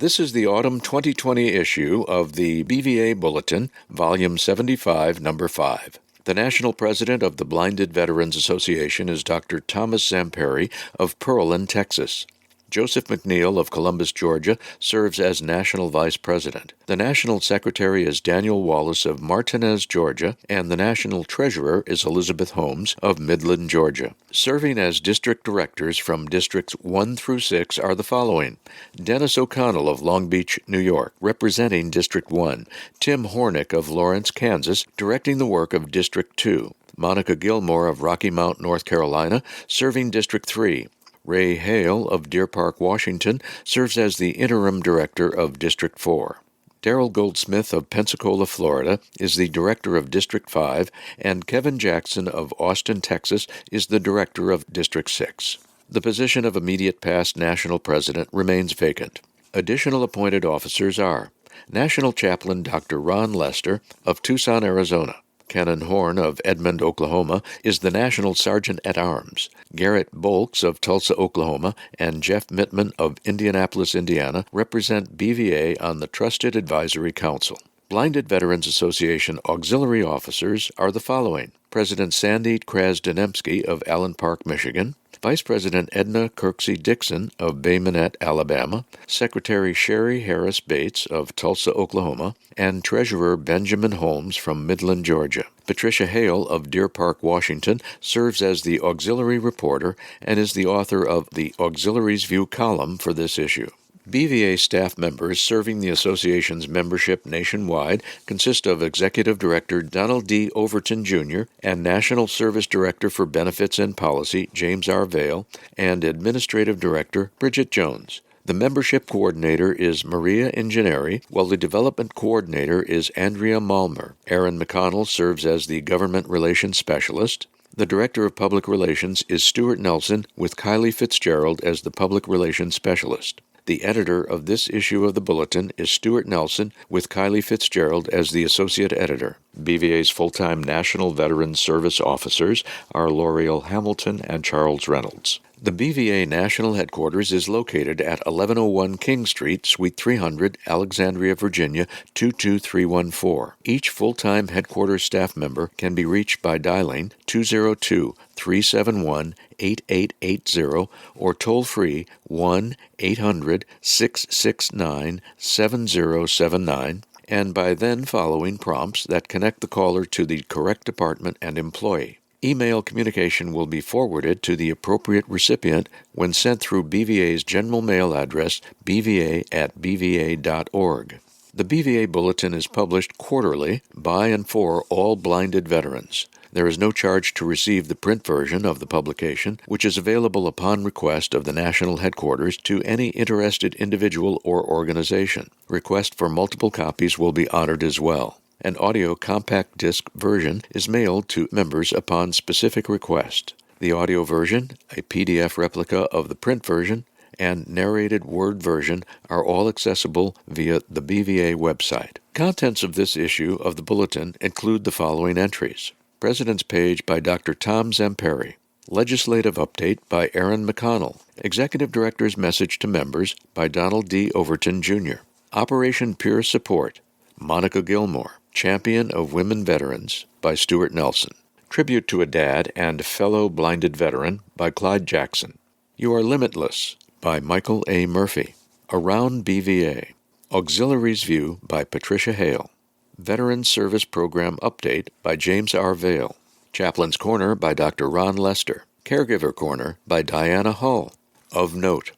This is the autumn 2020 issue of the BVA Bulletin, Volume 75, Number 5. The national president of the Blinded Veterans Association is Dr. Thomas Zamperi of Pearland, Texas. Joseph McNeil of Columbus, Georgia, serves as national vice president. The national secretary is Daniel Wallace of Martinez, Georgia, and the national treasurer is Elizabeth Holmes of Midland, Georgia. Serving as district directors from districts 1 through 6 are the following: Dennis O'Connell of Long Beach, New York, representing District 1. Tim Hornick of Lawrence, Kansas, directing the work of District 2. Monica Gilmore of Rocky Mount, North Carolina, serving District 3. Ray Hale of Deer Park, Washington, serves as the interim director of District 4. Darrell Goldsmith of Pensacola, Florida, is the director of District 5, and Kevin Jackson of Austin, Texas, is the director of District 6. The position of immediate past national president remains vacant. Additional appointed officers are National Chaplain Dr. Ron Lester of Tucson, Arizona. Canon Horn of Edmond, Oklahoma, is the National Sergeant-at-Arms. Garrett Bolks of Tulsa, Oklahoma, and Jeff Mittman of Indianapolis, Indiana, represent BVA on the Trusted Advisory Council. Blinded Veterans Association auxiliary officers are the following: President Sandy Krasdenemski of Allen Park, Michigan, Vice President Edna Kirksey Dixon of Bay Minette, Alabama, Secretary Sherry Harris Bates of Tulsa, Oklahoma, and Treasurer Benjamin Holmes from Midland, Georgia. Patricia Hale of Deer Park, Washington, serves as the auxiliary reporter and is the author of the Auxiliaries View column for this issue. Bva staff members serving the association's membership nationwide consist of Executive Director Donald D. Overton, Jr., and National Service Director for Benefits and Policy James R. Vail, and Administrative Director Bridget Jones. The membership coordinator is Maria Ingeneri, while the development coordinator is Andrea Malmer. Erin Mcconnell serves as the Government Relations Specialist. The Director of Public Relations is Stuart Nelson, with Kylie Fitzgerald as the Public Relations Specialist. The editor of this issue of the Bulletin is Stuart Nelson, with Kylie Fitzgerald as the associate editor. BVA's full-time National Veterans Service officers are L'Oreal Hamilton and Charles Reynolds. The BVA National Headquarters is located at 1101 King Street, Suite 300, Alexandria, Virginia, 22314. Each full-time headquarters staff member can be reached by dialing 202-371-8880 or toll-free 1-800-669-7079, and by then following prompts that connect the caller to the correct department and employee. Email communication will be forwarded to the appropriate recipient when sent through BVA's general mail address, bva@bva.org. The BVA Bulletin is published quarterly by and for all blinded veterans. There is no charge to receive the print version of the publication, which is available upon request of the national headquarters to any interested individual or organization. Request for multiple copies will be honored as well. An audio compact disc version is mailed to members upon specific request. The audio version, a PDF replica of the print version, and narrated word version are all accessible via the BVA website. Contents of this issue of the Bulletin include the following entries: President's Page by Dr. Tom Zamperi, Legislative Update by Erin Mcconnell, Executive Director's Message to Members by Donald D. Overton, Jr., Operation Pure Support, Monica Gilmore, Champion of Women Veterans by Stuart Nelson, Tribute to a Dad and Fellow Blinded Veteran by Clyde Jackson, You Are Limitless by Michael A. Murphy, Around BVA, Auxiliaries View by Patricia Hale, Veteran Service Program Update by James R. Vail, Chaplin's Corner by Dr. Ron Lester, Caregiver Corner by Diana Hull, Of Note,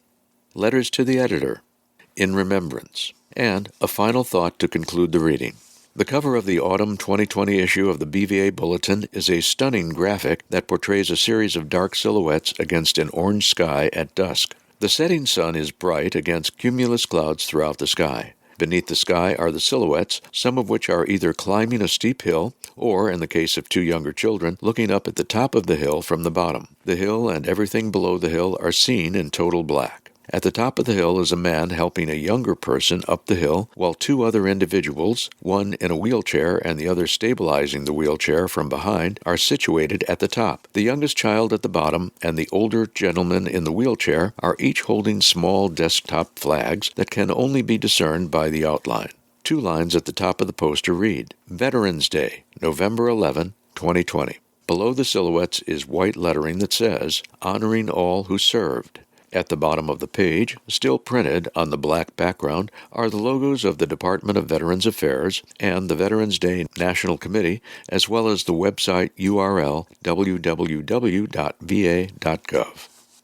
Letters to the Editor, In Remembrance, and a final thought to conclude the reading. The cover of the autumn 2020 issue of the BVA Bulletin is a stunning graphic that portrays a series of dark silhouettes against an orange sky at dusk. The setting sun is bright against cumulus clouds throughout the sky. Beneath the sky are the silhouettes, some of which are either climbing a steep hill or, in the case of two younger children, looking up at the top of the hill from the bottom. The hill and everything below the hill are seen in total black. At the top of the hill is a man helping a younger person up the hill, while two other individuals, one in a wheelchair and the other stabilizing the wheelchair from behind, are situated at the top. The youngest child at the bottom and the older gentleman in the wheelchair are each holding small desktop flags that can only be discerned by the outline. Two lines at the top of the poster read, Veterans Day, November 11, 2020. Below the silhouettes is white lettering that says, Honoring All Who Served. At the bottom of the page, still printed on the black background, are the logos of the Department of Veterans Affairs and the Veterans Day National Committee, as well as the website URL www.va.gov.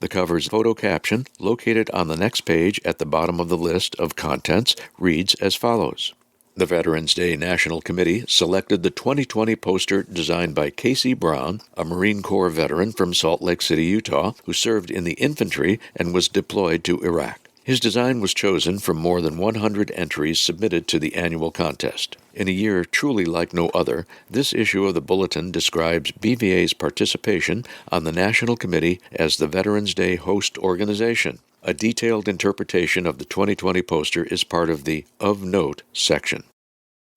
The cover's photo caption, located on the next page at the bottom of the list of contents, reads as follows. The Veterans Day National Committee selected the 2020 poster designed by Casey Brown, a Marine Corps veteran from Salt Lake City, Utah, who served in the infantry and was deployed to Iraq. His design was chosen from more than 100 entries submitted to the annual contest. In a year truly like no other, this issue of the Bulletin describes BVA's participation on the National Committee as the Veterans Day host organization. A detailed interpretation of the 2020 poster is part of the Of Note section.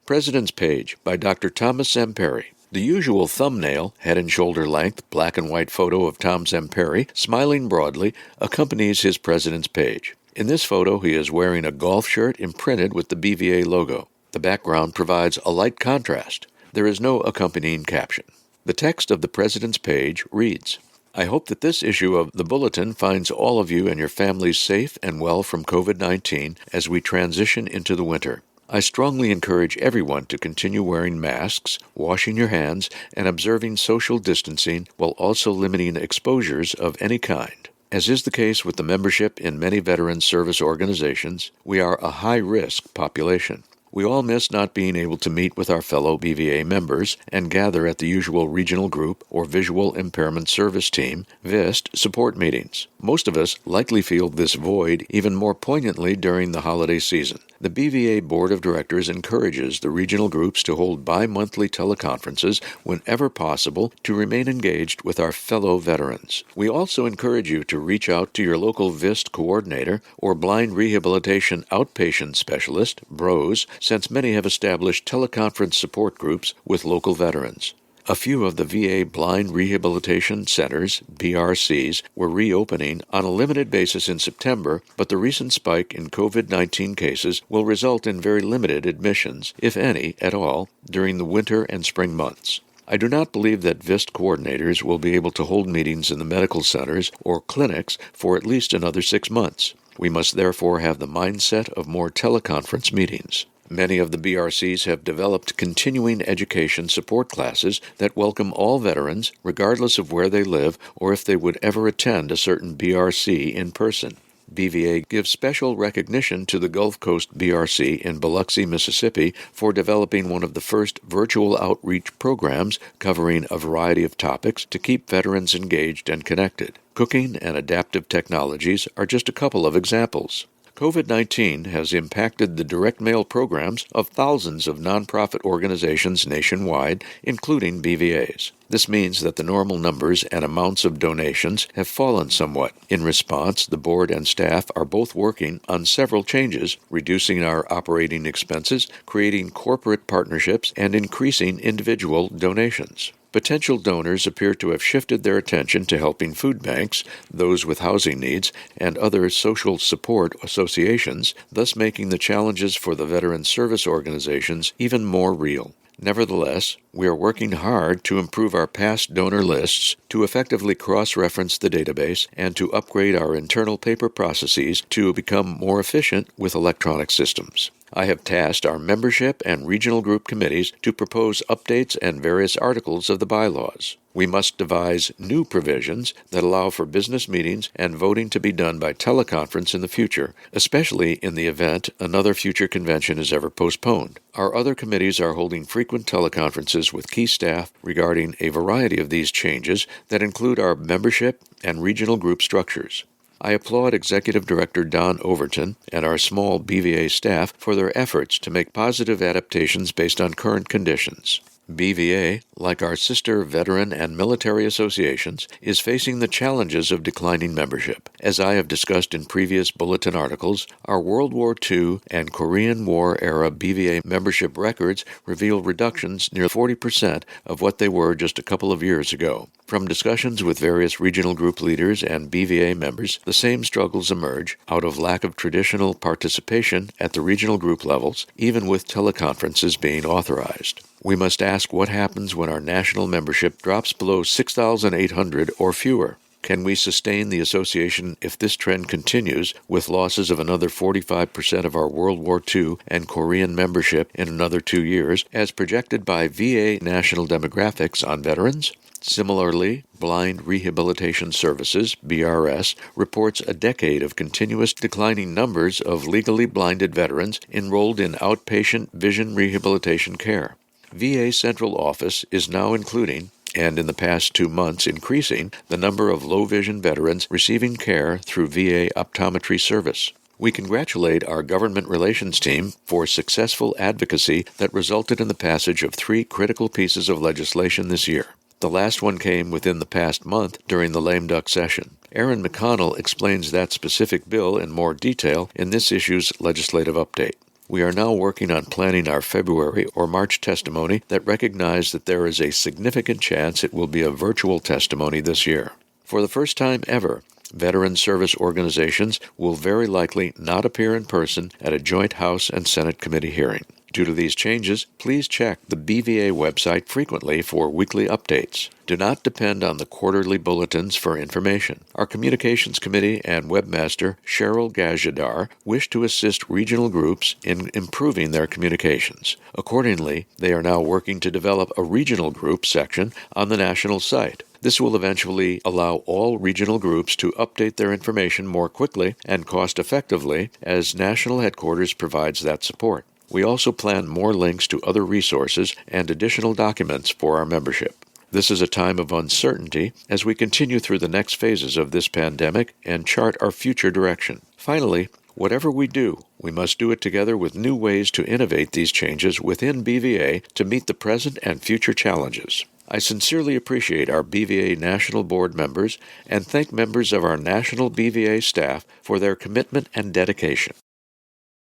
President's Page by Dr. Thomas Zamperry. The usual thumbnail, head and shoulder length, black and white photo of Tom Zamperry, smiling broadly, accompanies his President's Page. In this photo, he is wearing a golf shirt imprinted with the BVA logo. The background provides a light contrast. There is no accompanying caption. The text of the President's Page reads, I hope that this issue of the Bulletin finds all of you and your families safe and well from COVID-19 as we transition into the winter. I strongly encourage everyone to continue wearing masks, washing your hands, and observing social distancing while also limiting exposures of any kind. As is the case with the membership in many veterans service organizations, we are a high-risk population. We all miss not being able to meet with our fellow BVA members and gather at the usual regional group or visual impairment service team, VIST, support meetings. Most of us likely feel this void even more poignantly during the holiday season. The BVA Board of Directors encourages the regional groups to hold bi-monthly teleconferences whenever possible to remain engaged with our fellow veterans. We also encourage you to reach out to your local VIST coordinator or blind rehabilitation outpatient specialist, BROS, since many have established teleconference support groups with local veterans. A few of the VA Blind Rehabilitation Centers, BRCs, were reopening on a limited basis in September, but the recent spike in COVID-19 cases will result in very limited admissions, if any at all, during the winter and spring months. I do not believe that VIST coordinators will be able to hold meetings in the medical centers or clinics for at least another 6 months. We must therefore have the mindset of more teleconference meetings. Many of the BRCs have developed continuing education support classes that welcome all veterans, regardless of where they live or if they would ever attend a certain BRC in person. BVA gives special recognition to the Gulf Coast BRC in Biloxi, Mississippi, for developing one of the first virtual outreach programs covering a variety of topics to keep veterans engaged and connected. Cooking and adaptive technologies are just a couple of examples. COVID-19 has impacted the direct mail programs of thousands of nonprofit organizations nationwide, including BVA's. This means that the normal numbers and amounts of donations have fallen somewhat. In response, the board and staff are both working on several changes, reducing our operating expenses, creating corporate partnerships, and increasing individual donations. Potential donors appear to have shifted their attention to helping food banks, those with housing needs, and other social support associations, thus making the challenges for the veteran service organizations even more real. Nevertheless, we are working hard to improve our past donor lists, to effectively cross-reference the database, and to upgrade our internal paper processes to become more efficient with electronic systems. I have tasked our membership and regional group committees to propose updates and various articles of the bylaws. We must devise new provisions that allow for business meetings and voting to be done by teleconference in the future, especially in the event another future convention is ever postponed. Our other committees are holding frequent teleconferences with key staff regarding a variety of these changes that include our membership and regional group structures. I applaud Executive Director Don Overton and our small BVA staff for their efforts to make positive adaptations based on current conditions. BVA, like our sister veteran and military associations, is facing the challenges of declining membership, As I have discussed in previous bulletin articles, our World War II and Korean War-era BVA membership records reveal reductions near 40% of what they were just a couple of years ago. From discussions with various regional group leaders and BVA members, the same struggles emerge out of lack of traditional participation at the regional group levels, even with teleconferences being authorized. We must ask what happens when our national membership drops below 6,800 or fewer. Can we sustain the association if this trend continues, with losses of another 45% of our World War II and Korean membership in another 2 years, as projected by VA National Demographics on Veterans? Similarly, Blind Rehabilitation Services, BRS, reports a decade of continuous declining numbers of legally blinded veterans enrolled in outpatient vision rehabilitation care. VA Central Office is now including, and in the past 2 months increasing, the number of low-vision veterans receiving care through VA optometry service. We congratulate our government relations team for successful advocacy that resulted in the passage of 3 critical pieces of legislation this year. The last one came within the past month during the lame duck session. Erin Mcconnell explains that specific bill in more detail in this issue's legislative update. We are now working on planning our February or March testimony that recognize that there is a significant chance it will be a virtual testimony this year. For the first time ever, veteran service organizations will very likely not appear in person at a joint House and Senate committee hearing. Due to these changes, please check the BVA website frequently for weekly updates. Do not depend on the quarterly bulletins for information. Our Communications Committee and webmaster, Cheryl Gajadar, wish to assist regional groups in improving their communications. Accordingly, they are now working to develop a regional group section on the national site. This will eventually allow all regional groups to update their information more quickly and cost-effectively as national headquarters provides that support. We also plan more links to other resources and additional documents for our membership. This is a time of uncertainty as we continue through the next phases of this pandemic and chart our future direction. Finally, whatever we do, we must do it together with new ways to innovate these changes within BVA to meet the present and future challenges. I sincerely appreciate our BVA National Board members and thank members of our national BVA staff for their commitment and dedication.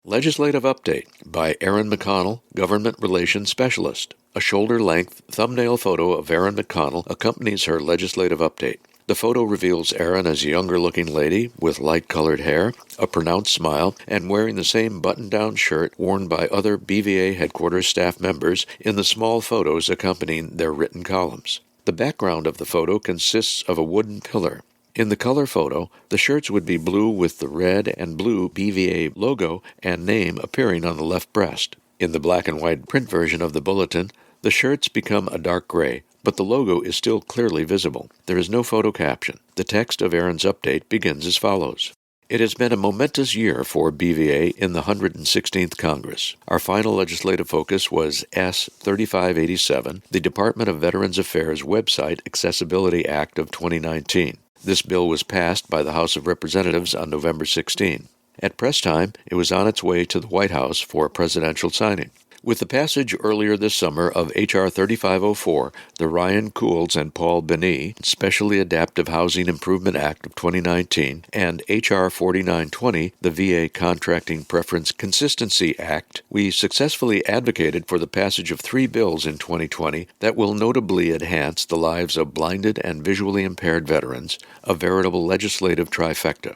Legislative Update by Erin Mcconnell, Government Relations Specialist. A shoulder-length thumbnail photo of Erin Mcconnell accompanies her legislative update. The photo reveals Erin as a younger-looking lady with light-colored hair, a pronounced smile, and wearing the same button-down shirt worn by other BVA headquarters staff members in the small photos accompanying their written columns. The background of the photo consists of a wooden pillar. In the color photo, the shirts would be blue with the red and blue BVA logo and name appearing on the left breast. In the black and white print version of the bulletin, the shirts become a dark gray, but the logo is still clearly visible. There is no photo caption. The text of Erin's update begins as follows. It has been a momentous year for BVA in the 116th Congress. Our final legislative focus was S. 3587, the Department of Veterans Affairs Website Accessibility Act of 2019. This bill was passed by the House of Representatives on November 16. At press time, it was on its way to the White House for presidential signing. With the passage earlier this summer of H.R. 3504, the Ryan Cools and Paul Benny Specially Adaptive Housing Improvement Act of 2019, and H.R. 4920, the VA Contracting Preference Consistency Act, we successfully advocated for the passage of 3 bills in 2020 that will notably enhance the lives of blinded and visually impaired veterans, a veritable legislative trifecta.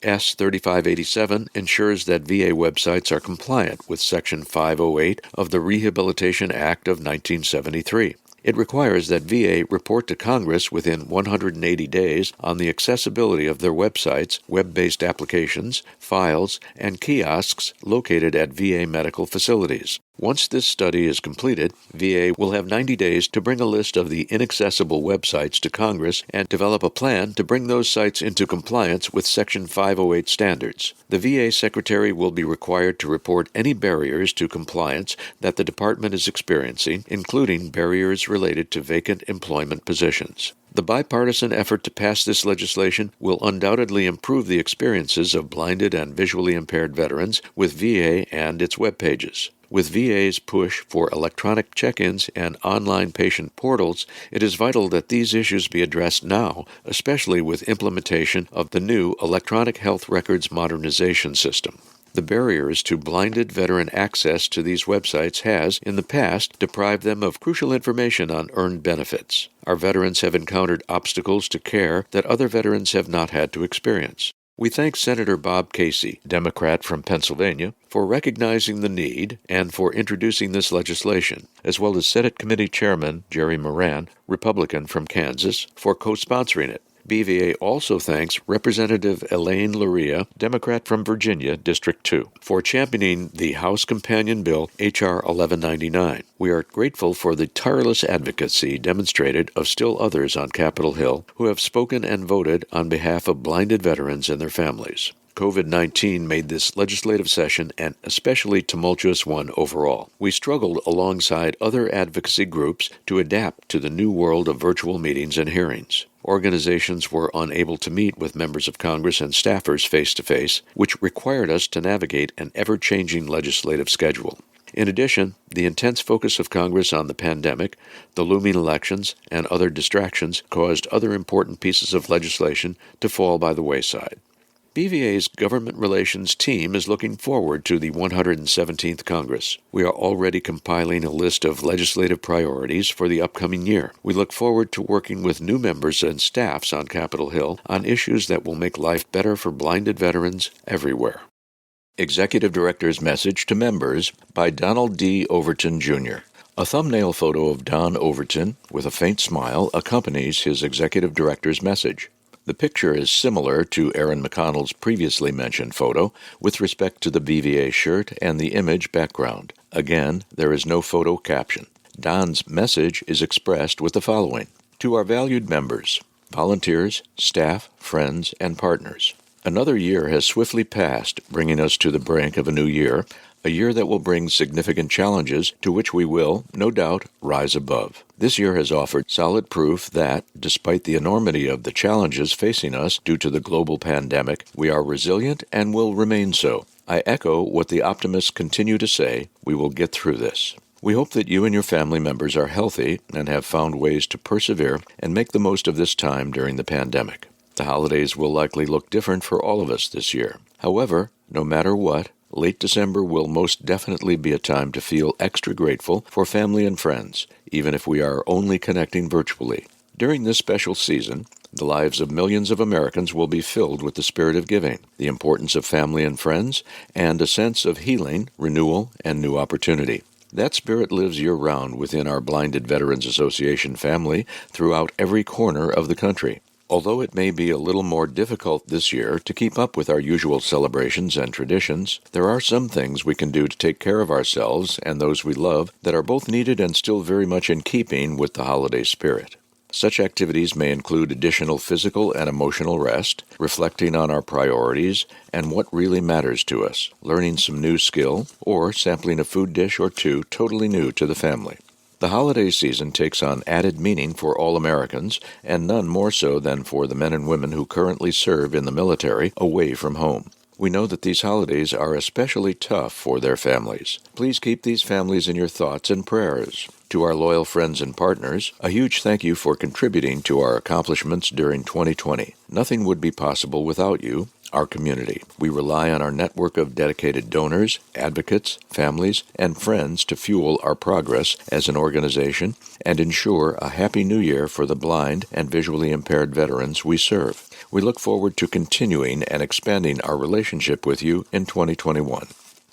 S. 3587 ensures that VA websites are compliant with Section 508 of the Rehabilitation Act of 1973. It requires that VA report to Congress within 180 days on the accessibility of their websites, web-based applications, files, and kiosks located at VA medical facilities. Once this study is completed, VA will have 90 days to bring a list of the inaccessible websites to Congress and develop a plan to bring those sites into compliance with Section 508 standards. The VA Secretary will be required to report any barriers to compliance that the Department is experiencing, including barriers related to vacant employment positions. The bipartisan effort to pass this legislation will undoubtedly improve the experiences of blinded and visually impaired veterans with VA and its web pages. With VA's push for electronic check-ins and online patient portals, it is vital that these issues be addressed now, especially with implementation of the new Electronic Health Records Modernization System. The barriers to blinded veteran access to these websites has, in the past, deprived them of crucial information on earned benefits. Our veterans have encountered obstacles to care that other veterans have not had to experience. We thank Senator Bob Casey, Democrat from Pennsylvania, for recognizing the need and for introducing this legislation, as well as Senate Committee Chairman Jerry Moran, Republican from Kansas, for co-sponsoring it. BVA also thanks Representative Elaine Luria, Democrat from Virginia, District 2, for championing the House Companion Bill H.R. 1199. We are grateful for the tireless advocacy demonstrated of still others on Capitol Hill who have spoken and voted on behalf of blinded veterans and their families. COVID-19 made this legislative session an especially tumultuous one overall. We struggled alongside other advocacy groups to adapt to the new world of virtual meetings and hearings. Organizations were unable to meet with members of Congress and staffers face-to-face, which required us to navigate an ever-changing legislative schedule. In addition, the intense focus of Congress on the pandemic, the looming elections, and other distractions caused other important pieces of legislation to fall by the wayside. BVA's government relations team is looking forward to the 117th Congress. We are already compiling a list of legislative priorities for the upcoming year. We look forward to working with new members and staffs on Capitol Hill on issues that will make life better for blinded veterans everywhere. Executive Director's Message to Members by Donald D. Overton, Jr. A thumbnail photo of Don Overton with a faint smile accompanies his Executive Director's message. The picture is similar to Erin Mcconnell's previously mentioned photo with respect to the BVA shirt and the image background. Again, there is no photo caption. Don's message is expressed with the following. To our valued members, volunteers, staff, friends, and partners. Another year has swiftly passed, bringing us to the brink of a new year, a year that will bring significant challenges to which we will, no doubt, rise above. This year has offered solid proof that, despite the enormity of the challenges facing us due to the global pandemic, we are resilient and will remain so. I echo what the optimists continue to say, we will get through this. We hope that you and your family members are healthy and have found ways to persevere and make the most of this time during the pandemic. The holidays will likely look different for all of us this year. However, no matter what, late December will most definitely be a time to feel extra grateful for family and friends, even if we are only connecting virtually. During this special season, the lives of millions of Americans will be filled with the spirit of giving, the importance of family and friends, and a sense of healing, renewal, and new opportunity. That spirit lives year-round within our Blinded Veterans Association family throughout every corner of the country. Although it may be a little more difficult this year to keep up with our usual celebrations and traditions, there are some things we can do to take care of ourselves and those we love that are both needed and still very much in keeping with the holiday spirit. Such activities may include additional physical and emotional rest, reflecting on our priorities and what really matters to us, learning some new skill, or sampling a food dish or two totally new to the family. The holiday season takes on added meaning for all Americans, and none more so than for the men and women who currently serve in the military away from home. We know that these holidays are especially tough for their families. Please keep these families in your thoughts and prayers. To our loyal friends and partners, a huge thank you for contributing to our accomplishments during 2020. Nothing would be possible without you, our community. We rely on our network of dedicated donors, advocates, families, and friends to fuel our progress as an organization and ensure a happy new year for the blind and visually impaired veterans we serve. We look forward to continuing and expanding our relationship with you in 2021.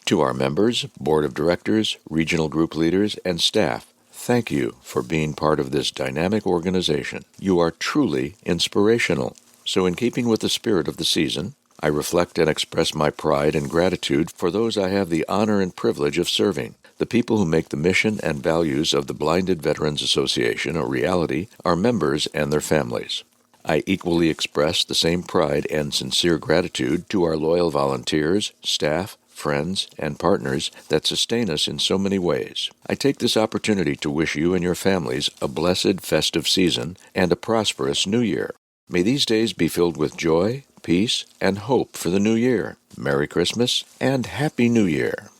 To our members, board of directors, regional group leaders, and staff, thank you for being part of this dynamic organization. You are truly inspirational. So in keeping with the spirit of the season, I reflect and express my pride and gratitude for those I have the honor and privilege of serving. The people who make the mission and values of the Blinded Veterans Association a reality are members and their families. I equally express the same pride and sincere gratitude to our loyal volunteers, staff, friends, and partners that sustain us in so many ways. I take this opportunity to wish you and your families a blessed festive season and a prosperous new year. May these days be filled with joy, peace, and hope for the new year. Merry Christmas and Happy New Year.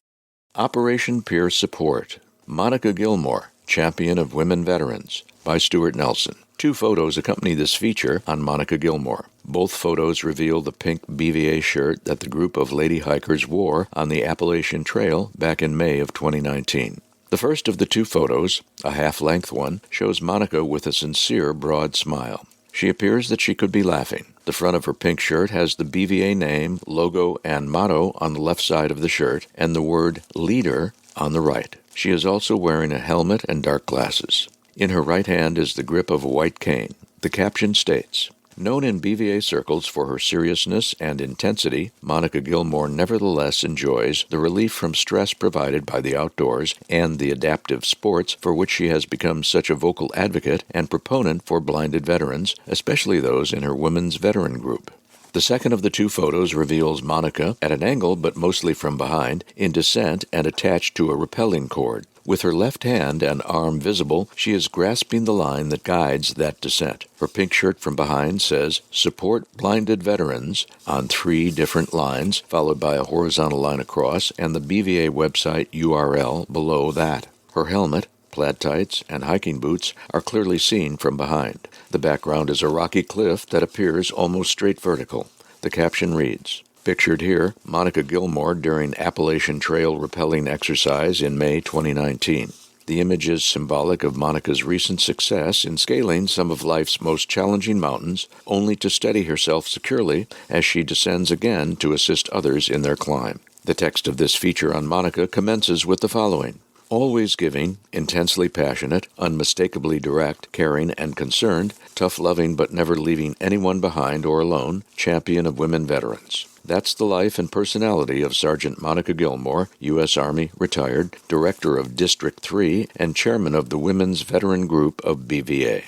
Operation Peer Support. Monica Gilmore, Champion of Women Veterans, by Stuart Nelson. 2 photos accompany this feature on Monica Gilmore. Both photos reveal the pink BVA shirt that the group of lady hikers wore on the Appalachian Trail back in May of 2019. The first of the 2 photos, a half-length one, shows Monica with a sincere, broad smile. She appears that she could be laughing. The front of her pink shirt has the BVA name, logo, and motto on the left side of the shirt, and the word leader on the right. She is also wearing a helmet and dark glasses. In her right hand is the grip of a white cane. The caption states, "Known in BVA circles for her seriousness and intensity, Monica Gilmore nevertheless enjoys the relief from stress provided by the outdoors and the adaptive sports for which she has become such a vocal advocate and proponent for blinded veterans, especially those in her women's veteran group." The second of the 2 photos reveals Monica, at an angle but mostly from behind, in descent and attached to a rappelling cord. With her left hand and arm visible, she is grasping the line that guides that descent. Her pink shirt from behind says, "Support Blinded Veterans," on 3 different lines, followed by a horizontal line across, and the BVA website URL below that. Her helmet, plaid tights, and hiking boots are clearly seen from behind. The background is a rocky cliff that appears almost straight vertical. The caption reads, pictured here, Monica Gilmore during Appalachian Trail rappelling exercise in May 2019. The image is symbolic of Monica's recent success in scaling some of life's most challenging mountains, only to steady herself securely as she descends again to assist others in their climb. The text of this feature on Monica commences with the following. Always giving, intensely passionate, unmistakably direct, caring and concerned, tough-loving but never leaving anyone behind or alone, champion of women veterans. That's the life and personality of Sergeant Monica Gilmore, U.S. Army, retired, Director of District 3, and Chairman of the Women's Veteran Group of BVA.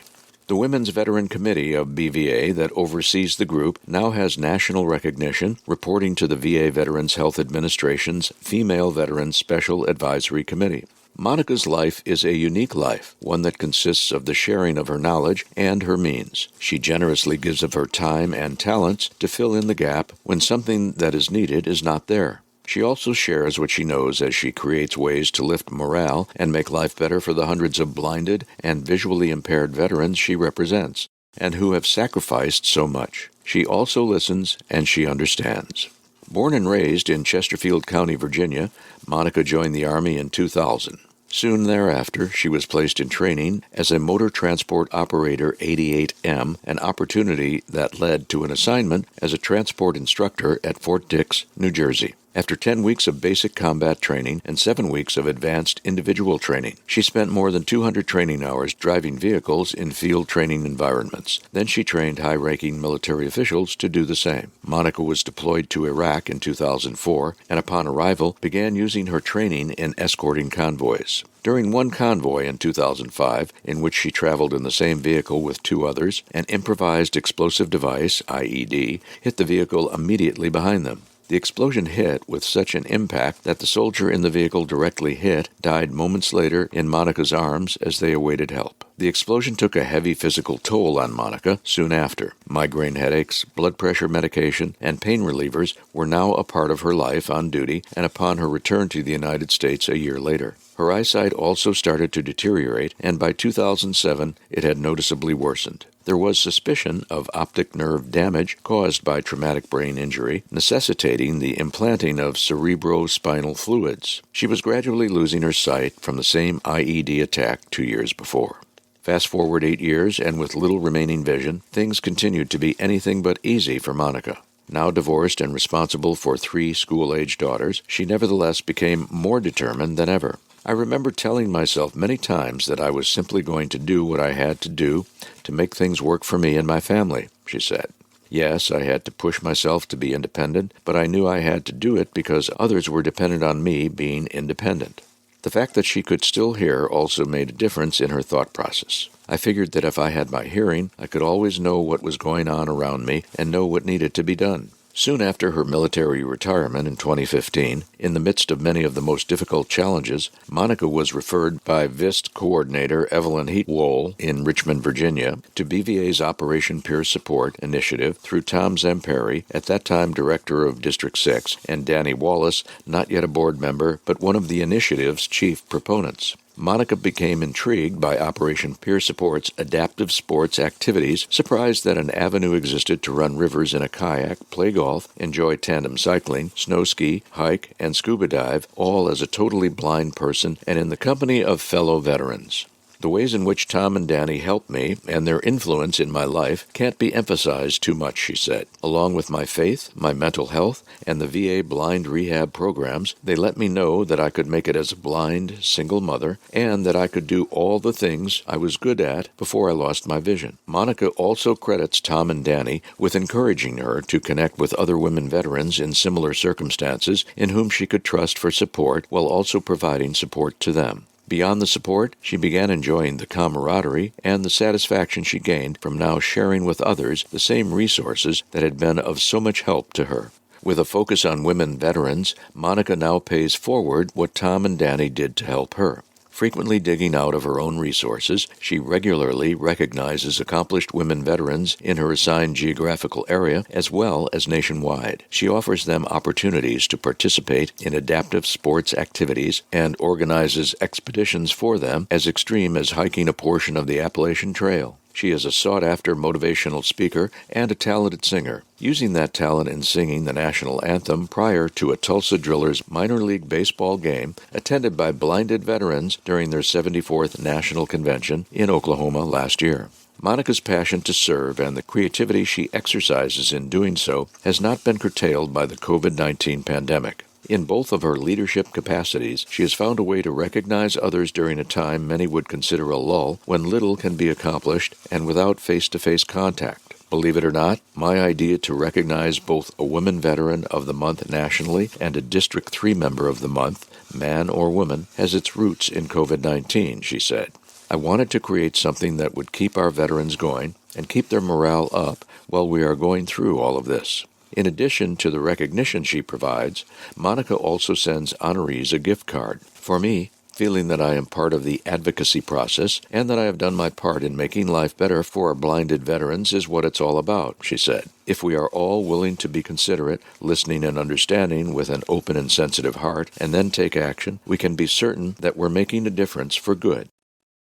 The Women's Veteran Committee of BVA that oversees the group now has national recognition, reporting to the VA Veterans Health Administration's Female Veterans Special Advisory Committee. Monica's life is a unique life, one that consists of the sharing of her knowledge and her means. She generously gives of her time and talents to fill in the gap when something that is needed is not there. She also shares what she knows as she creates ways to lift morale and make life better for the hundreds of blinded and visually impaired veterans she represents, and who have sacrificed so much. She also listens and she understands. Born and raised in Chesterfield County, Virginia, Monica joined the Army in 2000. Soon thereafter, she was placed in training as a Motor Transport Operator 88M, an opportunity that led to an assignment as a transport instructor at Fort Dix, New Jersey. After 10 weeks of basic combat training and 7 weeks of advanced individual training, she spent more than 200 training hours driving vehicles in field training environments. Then she trained high-ranking military officials to do the same. Monica was deployed to Iraq in 2004, and upon arrival began using her training in escorting convoys. During one convoy in 2005, in which she traveled in the same vehicle with 2 others, an improvised explosive device, IED, hit the vehicle immediately behind them. The explosion hit with such an impact that the soldier in the vehicle directly hit died moments later in Monica's arms as they awaited help. The explosion took a heavy physical toll on Monica soon after. Migraine headaches, blood pressure medication, and pain relievers were now a part of her life on duty and upon her return to the United States a year later. Her eyesight also started to deteriorate, and by 2007 it had noticeably worsened. There was suspicion of optic nerve damage caused by traumatic brain injury, necessitating the implanting of cerebrospinal fluids. She was gradually losing her sight from the same IED attack 2 years before. Fast forward 8 years, and with little remaining vision, things continued to be anything but easy for Monica. Now divorced and responsible for 3 school-age daughters, she nevertheless became more determined than ever. I remember telling myself many times that I was simply going to do what I had to do to make things work for me and my family, she said. Yes, I had to push myself to be independent, but I knew I had to do it because others were dependent on me being independent. The fact that she could still hear also made a difference in her thought process. I figured that if I had my hearing, I could always know what was going on around me and know what needed to be done. Soon after her military retirement in 2015, in the midst of many of the most difficult challenges, Monica was referred by VIST coordinator Evelyn Heatwole in Richmond, Virginia, to BVA's Operation Peer Support initiative through Tom Zamperi, at that time director of District 6, and Danny Wallace, not yet a board member, but one of the initiative's chief proponents. Monica became intrigued by Operation Peer Support's adaptive sports activities, surprised that an avenue existed to run rivers in a kayak, play golf, enjoy tandem cycling, snow ski, hike, and scuba dive, all as a totally blind person and in the company of fellow veterans. The ways in which Tom and Danny helped me and their influence in my life can't be emphasized too much, she said. Along with my faith, my mental health, and the VA blind rehab programs, they let me know that I could make it as a blind, single mother, and that I could do all the things I was good at before I lost my vision. Monica also credits Tom and Danny with encouraging her to connect with other women veterans in similar circumstances in whom she could trust for support while also providing support to them. Beyond the support, she began enjoying the camaraderie and the satisfaction she gained from now sharing with others the same resources that had been of so much help to her. With a focus on women veterans, Monica now pays forward what Tom and Danny did to help her. Frequently digging out of her own resources, she regularly recognizes accomplished women veterans in her assigned geographical area as well as nationwide. She offers them opportunities to participate in adaptive sports activities and organizes expeditions for them as extreme as hiking a portion of the Appalachian Trail. She is a sought-after motivational speaker and a talented singer, using that talent in singing the national anthem prior to a Tulsa Drillers minor league baseball game attended by blinded veterans during their 74th National Convention in Oklahoma last year. Monica's passion to serve and the creativity she exercises in doing so has not been curtailed by the COVID-19 pandemic. In both of her leadership capacities, she has found a way to recognize others during a time many would consider a lull, when little can be accomplished and without face-to-face contact. Believe it or not, my idea to recognize both a Women Veteran of the Month nationally and a District 3 Member of the Month, man or woman, has its roots in COVID-19, she said. I wanted to create something that would keep our veterans going and keep their morale up while we are going through all of this. In addition to the recognition she provides, Monica also sends honorees a gift card. For me, feeling that I am part of the advocacy process and that I have done my part in making life better for our blinded veterans is what it's all about, she said. If we are all willing to be considerate, listening and understanding with an open and sensitive heart, and then take action, we can be certain that we're making a difference for good.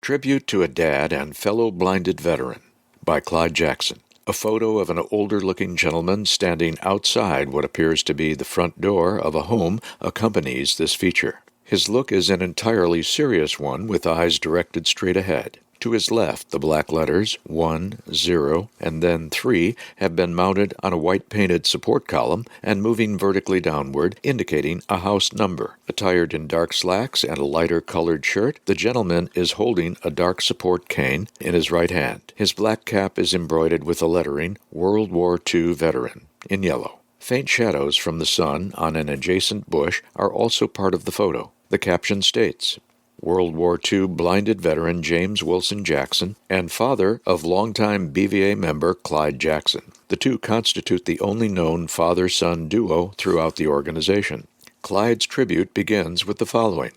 Tribute to a Dad and Fellow Blinded Veteran by Clyde Jackson. A photo of an older-looking gentleman standing outside what appears to be the front door of a home accompanies this feature. His look is an entirely serious one with eyes directed straight ahead. To his left, the black letters 1, 0, and then 3 have been mounted on a white-painted support column and moving vertically downward, indicating a house number. Attired in dark slacks and a lighter-colored shirt, the gentleman is holding a dark support cane in his right hand. His black cap is embroidered with the lettering World War II Veteran in yellow. Faint shadows from the sun on an adjacent bush are also part of the photo. The caption states, World War II blinded veteran James Wilson Jackson and father of longtime BVA member Clyde Jackson. The two constitute the only known father-son duo throughout the organization. Clyde's tribute begins with the following.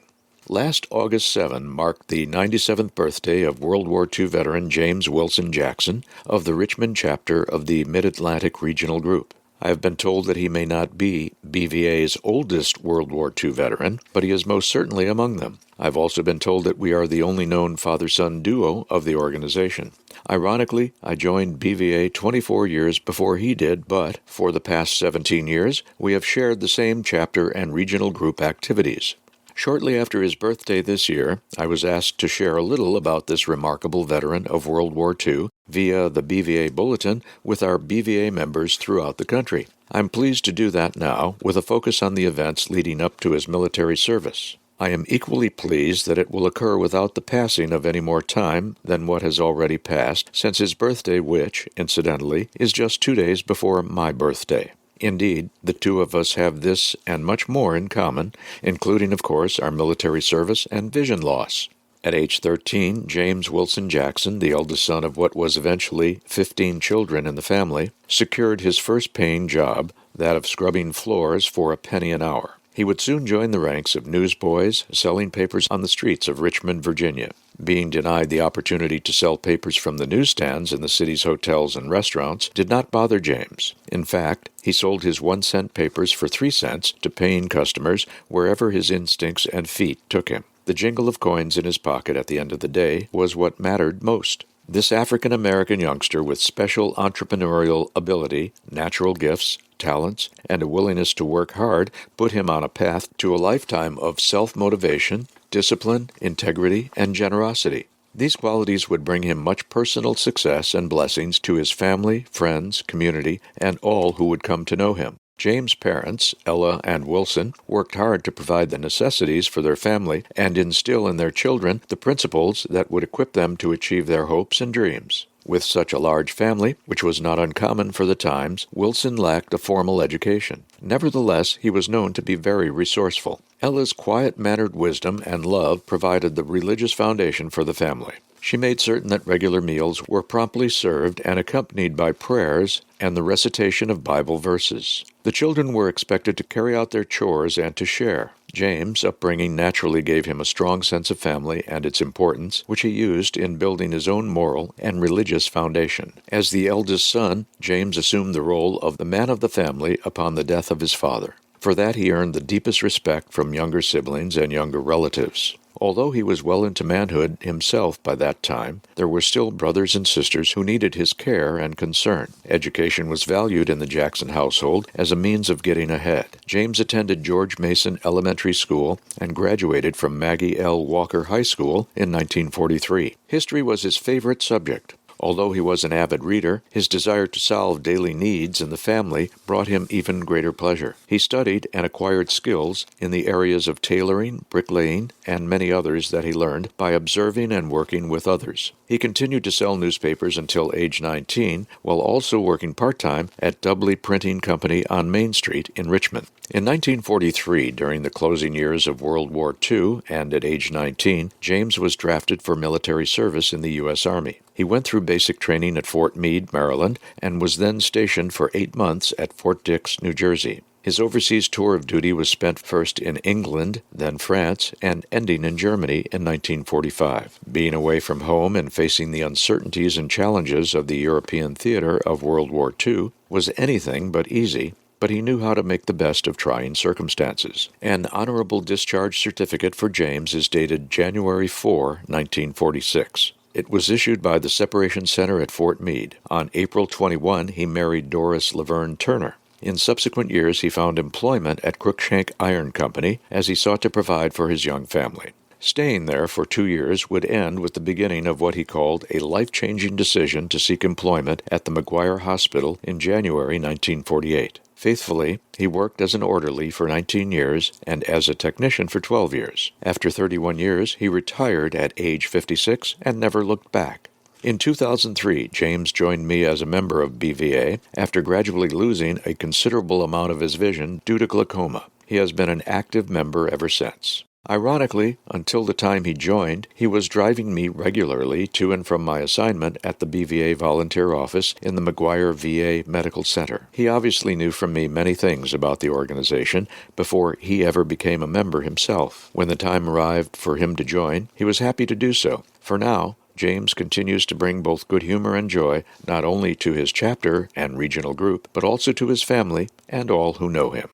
Last August 7 marked the 97th birthday of World War II veteran James Wilson Jackson of the Richmond chapter of the Mid-Atlantic Regional Group. I have been told that he may not be BVA's oldest World War II veteran, but he is most certainly among them. I've also been told that we are the only known father-son duo of the organization. Ironically, I joined BVA 24 years before he did, but for the past 17 years, we have shared the same chapter and regional group activities. Shortly after his birthday this year, I was asked to share a little about this remarkable veteran of World War II via the BVA Bulletin with our BVA members throughout the country. I'm pleased to do that now, with a focus on the events leading up to his military service. I am equally pleased that it will occur without the passing of any more time than what has already passed since his birthday, which, incidentally, is just 2 days before my birthday. Indeed, the two of us have this and much more in common, including, of course, our military service and vision loss. At age 13, James Wilson Jackson, the eldest son of what was eventually 15 children in the family, secured his first paying job, that of scrubbing floors for a penny an hour. He would soon join the ranks of newsboys selling papers on the streets of Richmond, Virginia. Being denied the opportunity to sell papers from the newsstands in the city's hotels and restaurants did not bother James. In fact, he sold his 1-cent papers for 3 cents to paying customers wherever his instincts and feet took him. The jingle of coins in his pocket at the end of the day was what mattered most. This African-American youngster with special entrepreneurial ability, natural gifts, talents, and a willingness to work hard put him on a path to a lifetime of self-motivation, discipline, integrity, and generosity. These qualities would bring him much personal success and blessings to his family, friends, community, and all who would come to know him. James' parents, Ella and Wilson, worked hard to provide the necessities for their family and instill in their children the principles that would equip them to achieve their hopes and dreams. With such a large family, which was not uncommon for the times, Wilson lacked a formal education. Nevertheless, he was known to be very resourceful. Ella's quiet-mannered wisdom and love provided the religious foundation for the family. She made certain that regular meals were promptly served and accompanied by prayers and the recitation of Bible verses. The children were expected to carry out their chores and to share. James' upbringing naturally gave him a strong sense of family and its importance, which he used in building his own moral and religious foundation. As the eldest son, James assumed the role of the man of the family upon the death of his father. For that he earned the deepest respect from younger siblings and younger relatives. Although he was well into manhood himself by that time, there were still brothers and sisters who needed his care and concern. Education was valued in the Jackson household as a means of getting ahead. James attended George Mason Elementary School and graduated from Maggie L. Walker High School in 1943. History was his favorite subject. Although he was an avid reader, his desire to solve daily needs in the family brought him even greater pleasure. He studied and acquired skills in the areas of tailoring, bricklaying, and many others that he learned by observing and working with others. He continued to sell newspapers until age 19, while also working part-time at Doubly Printing Company on Main Street in Richmond. In 1943, during the closing years of World War II, and at age 19, James was drafted for military service in the U.S. Army. He went through basic training at Fort Meade, Maryland, and was then stationed for 8 months at Fort Dix, New Jersey. His overseas tour of duty was spent first in England, then France, and ending in Germany in 1945. Being away from home and facing the uncertainties and challenges of the European theater of World War II was anything but easy, but he knew how to make the best of trying circumstances. An honorable discharge certificate for James is dated January 4, 1946. It was issued by the Separation Center at Fort Meade. On April 21, he married Doris Laverne Turner. In subsequent years, he found employment at Crookshank Iron Company as he sought to provide for his young family. Staying there for 2 years would end with the beginning of what he called a life-changing decision to seek employment at the McGuire Hospital in January 1948. Faithfully, he worked as an orderly for 19 years and as a technician for 12 years. After 31 years, he retired at age 56 and never looked back. In 2003, James joined me as a member of BVA after gradually losing a considerable amount of his vision due to glaucoma. He has been an active member ever since. Ironically, until the time he joined, he was driving me regularly to and from my assignment at the BVA volunteer office in the McGuire VA Medical Center. He obviously knew from me many things about the organization before he ever became a member himself. When the time arrived for him to join, he was happy to do so. For now, James continues to bring both good humor and joy not only to his chapter and regional group, but also to his family and all who know him.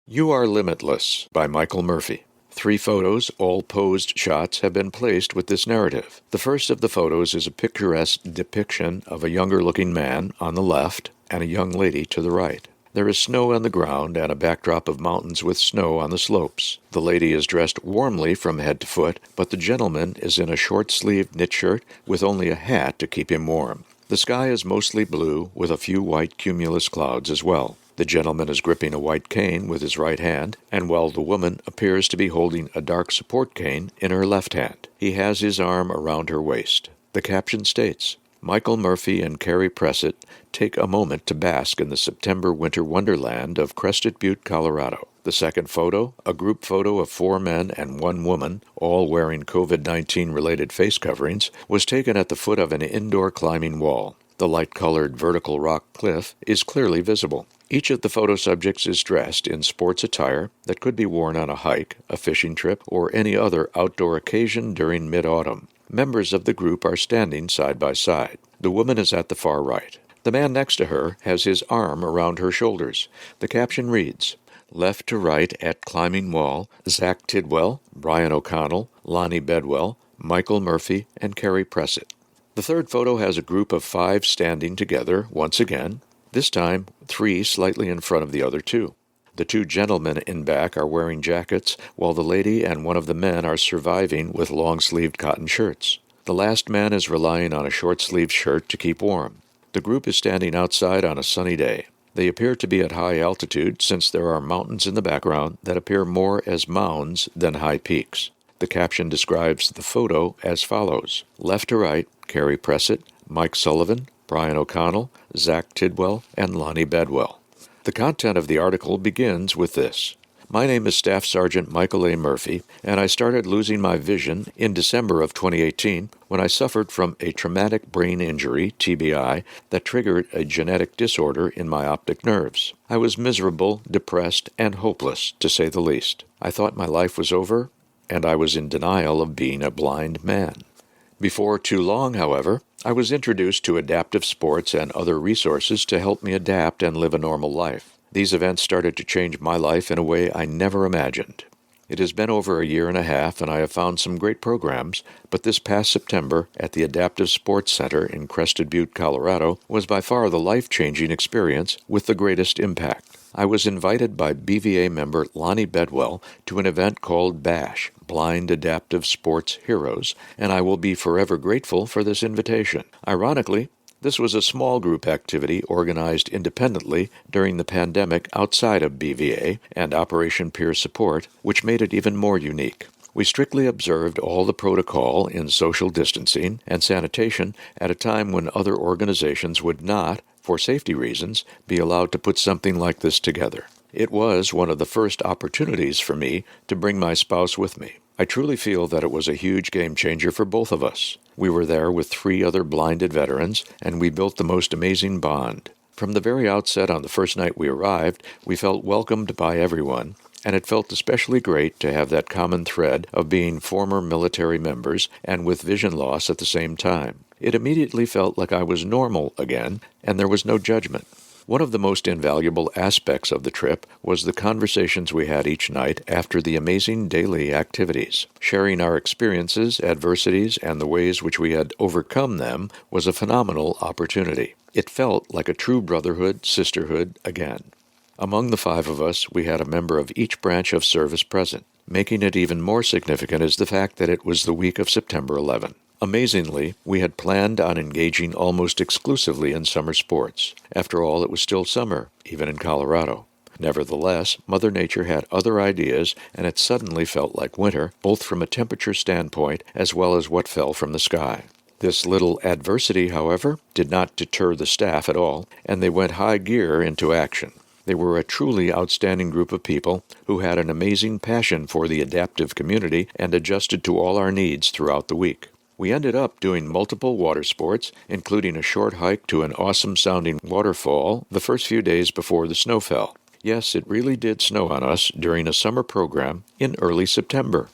You Are Limitless by Michael Murphy. 3 photos, all posed shots, have been placed with this narrative. The first of the photos is a picturesque depiction of a younger-looking man on the left and a young lady to the right. There is snow on the ground and a backdrop of mountains with snow on the slopes. The lady is dressed warmly from head to foot, but the gentleman is in a short-sleeved knit shirt with only a hat to keep him warm. The sky is mostly blue, with a few white cumulus clouds as well. The gentleman is gripping a white cane with his right hand, and while the woman appears to be holding a dark support cane in her left hand. He has his arm around her waist. The caption states, Michael Murphy and Carrie Pressett take a moment to bask in the September winter wonderland of Crested Butte, Colorado. The second photo, a group photo of 4 men and 1 woman, all wearing COVID-19 related face coverings, was taken at the foot of an indoor climbing wall. The light-colored vertical rock cliff is clearly visible. Each of the photo subjects is dressed in sports attire that could be worn on a hike, a fishing trip, or any other outdoor occasion during mid-autumn. Members of the group are standing side by side. The woman is at the far right. The man next to her has his arm around her shoulders. The caption reads, "Left to right at climbing wall, Zach Tidwell, Brian O'Connell, Lonnie Bedwell, Michael Murphy, and Carrie Pressett." The third photo has a group of 5 standing together once again, this time 3 slightly in front of the other 2. The 2 gentlemen in back are wearing jackets, while the lady and one of the men are surviving with long-sleeved cotton shirts. The last man is relying on a short-sleeved shirt to keep warm. The group is standing outside on a sunny day. They appear to be at high altitude since there are mountains in the background that appear more as mounds than high peaks. The caption describes the photo as follows: left to right, Carrie Pressett, Mike Sullivan, Brian O'Connell, Zach Tidwell, and Lonnie Bedwell. The content of the article begins with this: "My name is Staff Sergeant Michael A. Murphy, and I started losing my vision in December of 2018 when I suffered from a traumatic brain injury, TBI, that triggered a genetic disorder in my optic nerves. I was miserable, depressed, and hopeless, to say the least. I thought my life was over, and I was in denial of being a blind man. Before too long, however, I was introduced to adaptive sports and other resources to help me adapt and live a normal life. These events started to change my life in a way I never imagined. It has been over a year and a half, and I have found some great programs, but this past September at the Adaptive Sports Center in Crested Butte, Colorado, was by far the life-changing experience with the greatest impact. I was invited by BVA member Lonnie Bedwell to an event called BASH, Blind Adaptive Sports Heroes, and I will be forever grateful for this invitation. Ironically, this was a small group activity organized independently during the pandemic outside of BVA and Operation Peer Support, which made it even more unique. We strictly observed all the protocol in social distancing and sanitation at a time when other organizations would not, for safety reasons, be allowed to put something like this together. It was one of the first opportunities for me to bring my spouse with me. I truly feel that it was a huge game changer for both of us. We were there with 3 other blinded veterans, and we built the most amazing bond. From the very outset on the first night we arrived, we felt welcomed by everyone, and it felt especially great to have that common thread of being former military members and with vision loss at the same time. It immediately felt like I was normal again, and there was no judgment. One of the most invaluable aspects of the trip was the conversations we had each night after the amazing daily activities. Sharing our experiences, adversities, and the ways which we had overcome them was a phenomenal opportunity. It felt like a true brotherhood, sisterhood again. Among the 5 of us, we had a member of each branch of service present. Making it even more significant is the fact that it was the week of September 11. Amazingly, we had planned on engaging almost exclusively in summer sports. After all, it was still summer, even in Colorado. Nevertheless, Mother Nature had other ideas, and it suddenly felt like winter, both from a temperature standpoint as well as what fell from the sky. This little adversity, however, did not deter the staff at all, and they went high gear into action. They were a truly outstanding group of people who had an amazing passion for the adaptive community and adjusted to all our needs throughout the week. We ended up doing multiple water sports, including a short hike to an awesome-sounding waterfall the first few days before the snow fell. Yes, it really did snow on us during a summer program in early September.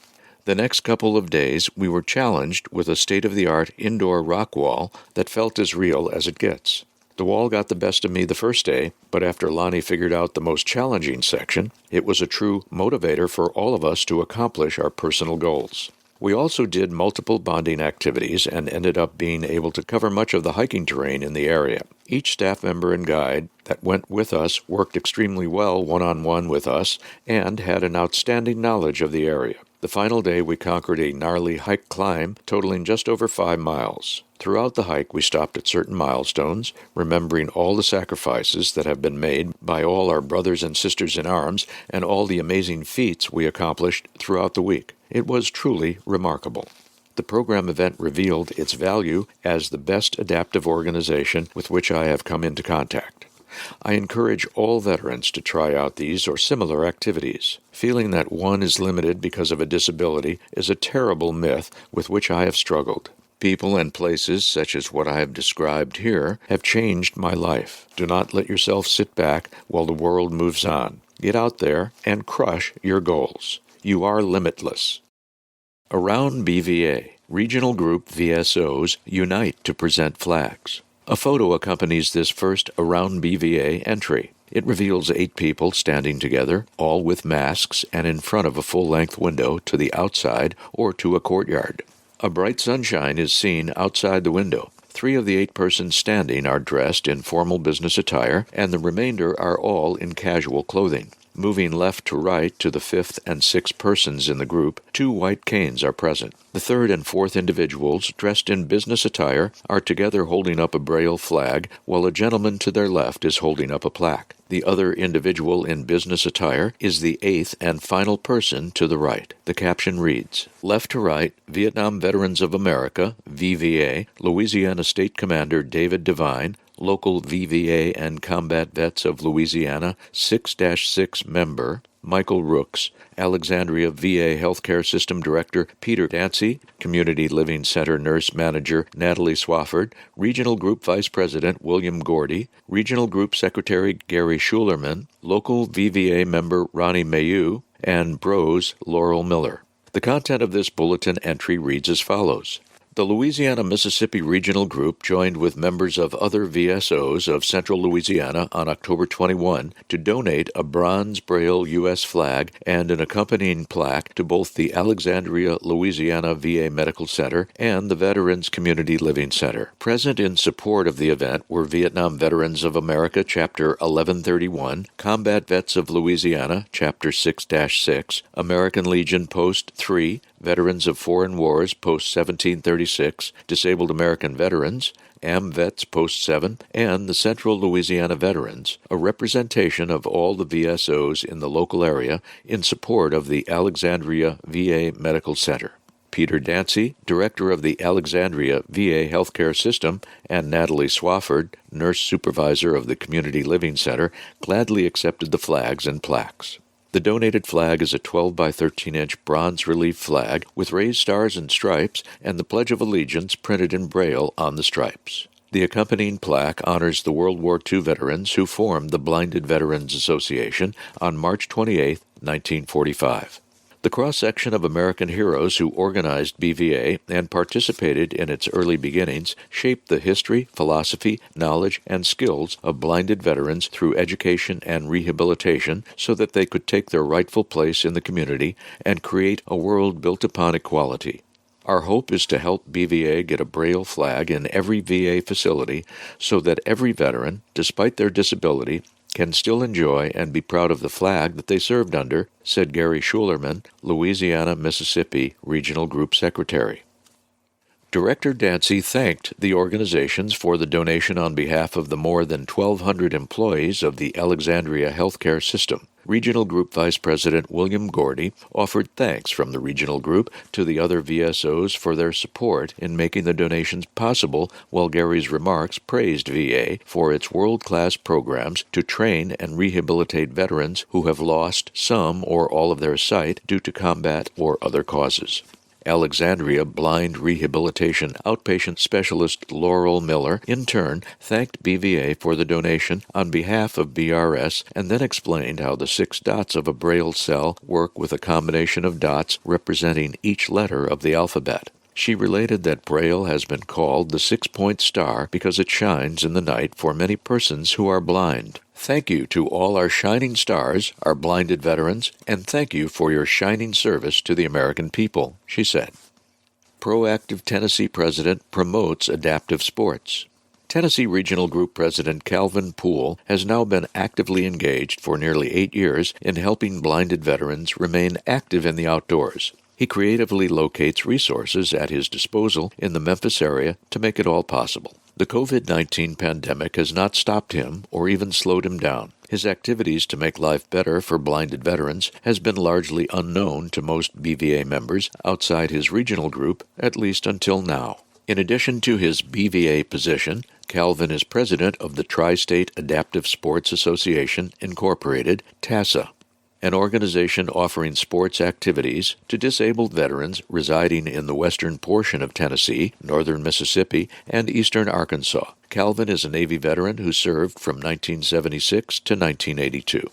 The next couple of days, we were challenged with a state-of-the-art indoor rock wall that felt as real as it gets. The wall got the best of me the first day, but after Lonnie figured out the most challenging section, it was a true motivator for all of us to accomplish our personal goals. We also did multiple bonding activities and ended up being able to cover much of the hiking terrain in the area. Each staff member and guide that went with us worked extremely well one-on-one with us and had an outstanding knowledge of the area. The final day, we conquered a gnarly hike climb totaling just over 5 miles. Throughout the hike, we stopped at certain milestones, remembering all the sacrifices that have been made by all our brothers and sisters in arms and all the amazing feats we accomplished throughout the week. It was truly remarkable. The program event revealed its value as the best adaptive organization with which I have come into contact. I encourage all veterans to try out these or similar activities. Feeling that one is limited because of a disability is a terrible myth with which I have struggled. People and places such as what I have described here have changed my life. Do not let yourself sit back while the world moves on. Get out there and crush your goals. You are limitless. Around BVA, regional group VSOs unite to present flags. A photo accompanies this first Around BVA entry. It reveals 8 people standing together, all with masks and in front of a full-length window to the outside or to a courtyard. A bright sunshine is seen outside the window. 3 of the 8 persons standing are dressed in formal business attire, and the remainder are all in casual clothing. Moving left to right to the 5th and 6th persons in the group, 2 white canes are present. The 3rd and 4th individuals, dressed in business attire, are together holding up a Braille flag, while a gentleman to their left is holding up a plaque. The other individual in business attire is the 8th and final person to the right. The caption reads, "Left to right, Vietnam Veterans of America, VVA, Louisiana State Commander David Devine, local VVA and Combat Vets of Louisiana, 6-6 member, Michael Rooks, Alexandria VA Healthcare System Director Peter Dancy, Community Living Center Nurse Manager Natalie Swafford, Regional Group Vice President William Gordy, Regional Group Secretary Gary Schulerman, local VVA member Ronnie Mayu, and Bros Laurel Miller." The content of this bulletin entry reads as follows. The Louisiana-Mississippi Regional Group joined with members of other VSOs of Central Louisiana on October 21 to donate a bronze Braille U.S. flag and an accompanying plaque to both the Alexandria, Louisiana VA Medical Center and the Veterans Community Living Center. Present in support of the event were Vietnam Veterans of America, Chapter 1131, Combat Vets of Louisiana, Chapter 6-6, American Legion Post 3, Veterans of Foreign Wars, Post 1736, Disabled American Veterans, AMVETS Post 7, and the Central Louisiana Veterans, a representation of all the VSOs in the local area in support of the Alexandria VA Medical Center. Peter Dancy, Director of the Alexandria VA Healthcare System, and Natalie Swafford, Nurse Supervisor of the Community Living Center, gladly accepted the flags and plaques. The donated flag is a 12 by 13-inch bronze relief flag with raised stars and stripes and the Pledge of Allegiance printed in Braille on the stripes. The accompanying plaque honors the World War II veterans who formed the Blinded Veterans Association on March 28, 1945. The cross-section of American heroes who organized BVA and participated in its early beginnings shaped the history, philosophy, knowledge, and skills of blinded veterans through education and rehabilitation so that they could take their rightful place in the community and create a world built upon equality. Our hope is to help BVA get a Braille flag in every VA facility so that every veteran, despite their disability, can still enjoy and be proud of the flag that they served under, said Gary Schulerman, Louisiana-Mississippi Regional Group Secretary. Director Dancy thanked the organizations for the donation on behalf of the more than 1,200 employees of the Alexandria Healthcare System. Regional Group Vice President William Gordy offered thanks from the regional group to the other VSOs for their support in making the donations possible, while Gary's remarks praised VA for its world-class programs to train and rehabilitate veterans who have lost some or all of their sight due to combat or other causes. Alexandria Blind Rehabilitation Outpatient Specialist Laurel Miller, in turn, thanked BVA for the donation on behalf of BRS and then explained how the 6 dots of a Braille cell work with a combination of dots representing each letter of the alphabet. She related that Braille has been called the 6-point star because it shines in the night for many persons who are blind. Thank you to all our shining stars, our blinded veterans, and thank you for your shining service to the American people, she said. Proactive Tennessee President promotes adaptive sports. Tennessee Regional Group President Calvin Poole has now been actively engaged for nearly 8 years in helping blinded veterans remain active in the outdoors. He creatively locates resources at his disposal in the Memphis area to make it all possible. The COVID-19 pandemic has not stopped him or even slowed him down. His activities to make life better for blinded veterans has been largely unknown to most BVA members outside his regional group, at least until now. In addition to his BVA position, Calvin is president of the Tri-State Adaptive Sports Association, Incorporated, TASA, an organization offering sports activities to disabled veterans residing in the western portion of Tennessee, northern Mississippi, and eastern Arkansas. Calvin is a Navy veteran who served from 1976 to 1982.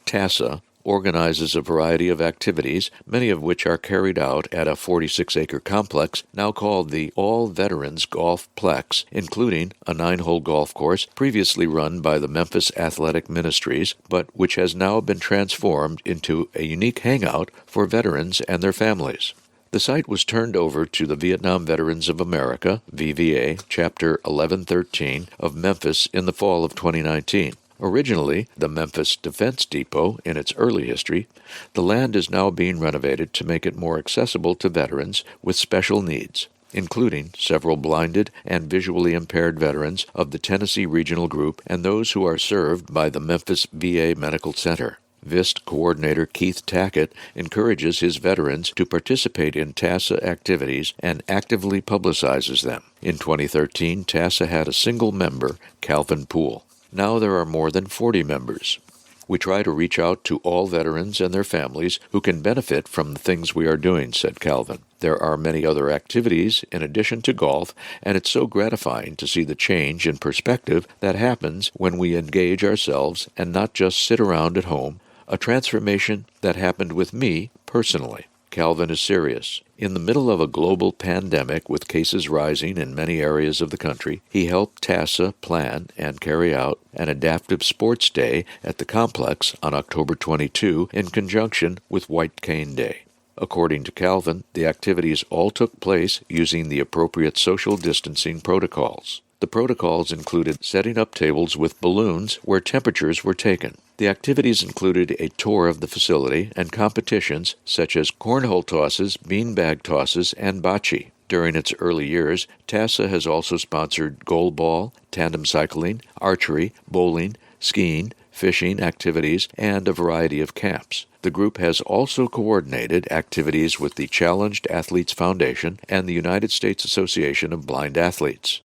TASA organizes a variety of activities, many of which are carried out at a 46-acre complex now called the All Veterans Golf Plex, including a 9-hole golf course previously run by the Memphis Athletic Ministries, but which has now been transformed into a unique hangout for veterans and their families. The site was turned over to the Vietnam Veterans of America, VVA, Chapter 1113 of Memphis in the fall of 2019. Originally the Memphis Defense Depot in its early history, the land is now being renovated to make it more accessible to veterans with special needs, including several blinded and visually impaired veterans of the Tennessee Regional Group and those who are served by the Memphis VA Medical Center. VIST coordinator Keith Tackett encourages his veterans to participate in TASA activities and actively publicizes them. In 2013, TASA had a single member, Calvin Poole. Now there are more than 40 members. We try to reach out to all veterans and their families who can benefit from the things we are doing, said Calvin. There are many other activities in addition to golf, and it's so gratifying to see the change in perspective that happens when we engage ourselves and not just sit around at home, a transformation that happened with me personally. Calvin is serious. In the middle of a global pandemic with cases rising in many areas of the country, he helped TASA plan and carry out an adaptive sports day at the complex on October 22 in conjunction with White Cane Day. According to Calvin, the activities all took place using the appropriate social distancing protocols. The protocols included setting up tables with balloons where temperatures were taken. The activities included a tour of the facility and competitions such as cornhole tosses, beanbag tosses, and bocce. During its early years, TASA has also sponsored goalball, tandem cycling, archery, bowling, skiing, fishing activities, and a variety of camps. The group has also coordinated activities with the Challenged Athletes Foundation and the United States Association of Blind Athletes.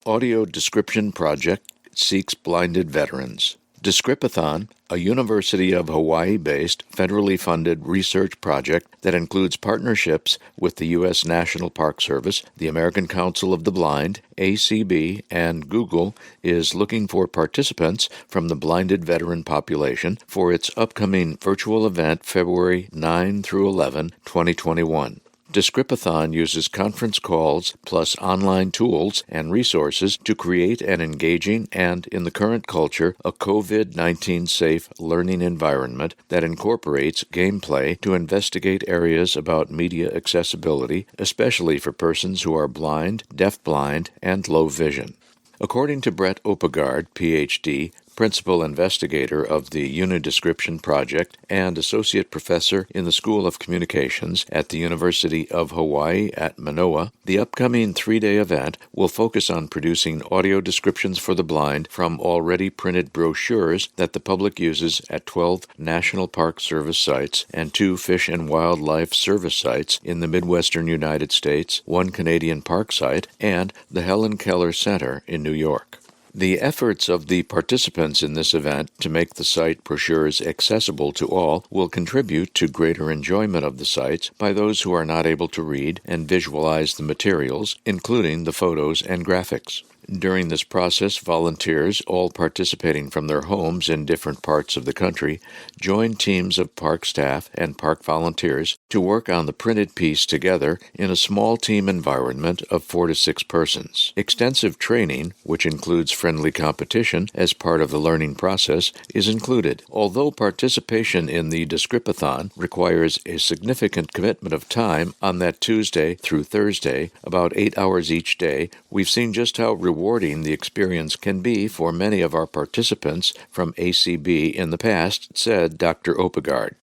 Audio Description Project seeks blinded veterans. Descripathon, a University of Hawaii-based, federally funded research project that includes partnerships with the U.S. National Park Service, the American Council of the Blind, ACB, and Google, is looking for participants from the blinded veteran population for its upcoming virtual event February 9 through 11, 2021. Descripathon uses conference calls plus online tools and resources to create an engaging and, in the current culture, a COVID-19 safe learning environment that incorporates gameplay to investigate areas about media accessibility, especially for persons who are blind, deafblind, and low vision. According to Brett Oppegaard, Ph.D., principal investigator of the Unidescription Project and associate professor in the School of Communications at the University of Hawaii at Manoa, the upcoming 3-day event will focus on producing audio descriptions for the blind from already printed brochures that the public uses at 12 National Park Service sites and 2 Fish and Wildlife Service sites in the Midwestern United States, 1 Canadian park site, and the Helen Keller Center in New York. The efforts of the participants in this event to make the site brochures accessible to all will contribute to greater enjoyment of the sites by those who are not able to read and visualize the materials, including the photos and graphics. During this process, volunteers, all participating from their homes in different parts of the country, join teams of park staff and park volunteers to work on the printed piece together in a small team environment of 4 to 6 persons. Extensive training, which includes friendly competition as part of the learning process, is included. Although participation in the Descripathon requires a significant commitment of time on that Tuesday through Thursday, about 8 hours each day, we've seen just how rewarding the experience can be for many of our participants from ACB in the past, said Dr. Oppegaard.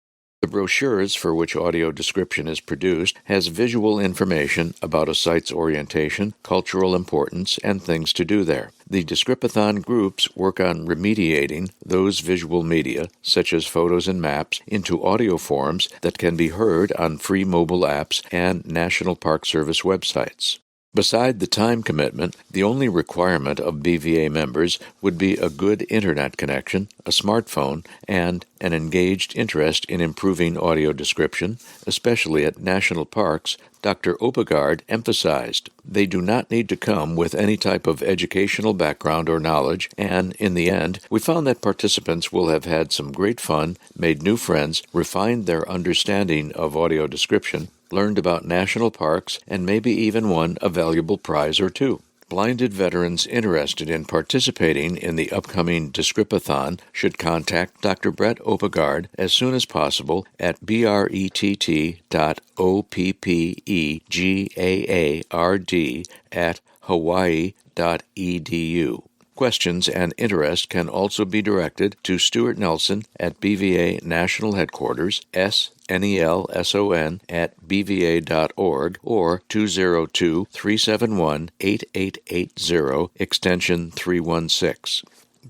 The brochures for which audio description is produced has visual information about a site's orientation, cultural importance, and things to do there. The Descripathon groups work on remediating those visual media, such as photos and maps, into audio forms that can be heard on free mobile apps and National Park Service websites. Beside the time commitment, the only requirement of BVA members would be a good internet connection, a smartphone, and an engaged interest in improving audio description, especially at national parks. Dr. Opegard emphasized they do not need to come with any type of educational background or knowledge, and in the end, we found that participants will have had some great fun, made new friends, refined their understanding of audio description, learned about national parks, and maybe even won a valuable prize or two. Blinded veterans interested in participating in the upcoming Descripathon should contact Dr. Brett Opegard as soon as possible at brett.oppegaard@hawaii.edu. Questions and interest can also be directed to Stuart Nelson at BVA National Headquarters, SNELSON@bva.org, or 202-371-8880, extension 316.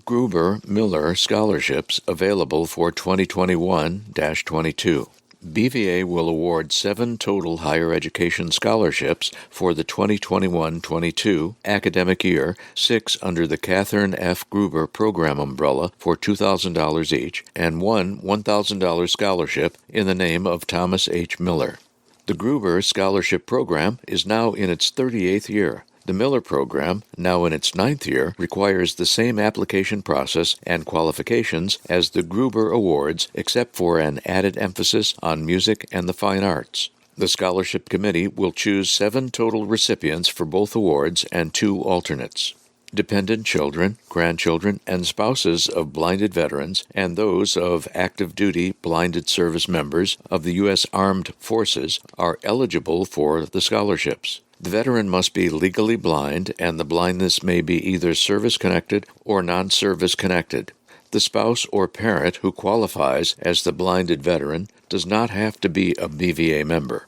Gruber Miller Scholarships available for 2021-22. BVA will award 7 total higher education scholarships for the 2021-22 academic year, 6 under the Catherine F. Gruber program umbrella for $2,000 each, and 1 $1,000 scholarship in the name of Thomas H. Miller. The Gruber Scholarship Program is now in its 38th year. The Miller Program, now in its 9th year, requires the same application process and qualifications as the Gruber Awards, except for an added emphasis on music and the fine arts. The Scholarship Committee will choose 7 total recipients for both awards and 2 alternates. Dependent children, grandchildren, and spouses of blinded veterans and those of active duty blinded service members of the U.S. Armed Forces are eligible for the scholarships. The veteran must be legally blind, and the blindness may be either service-connected or non-service-connected. The spouse or parent who qualifies as the blinded veteran does not have to be a BVA member.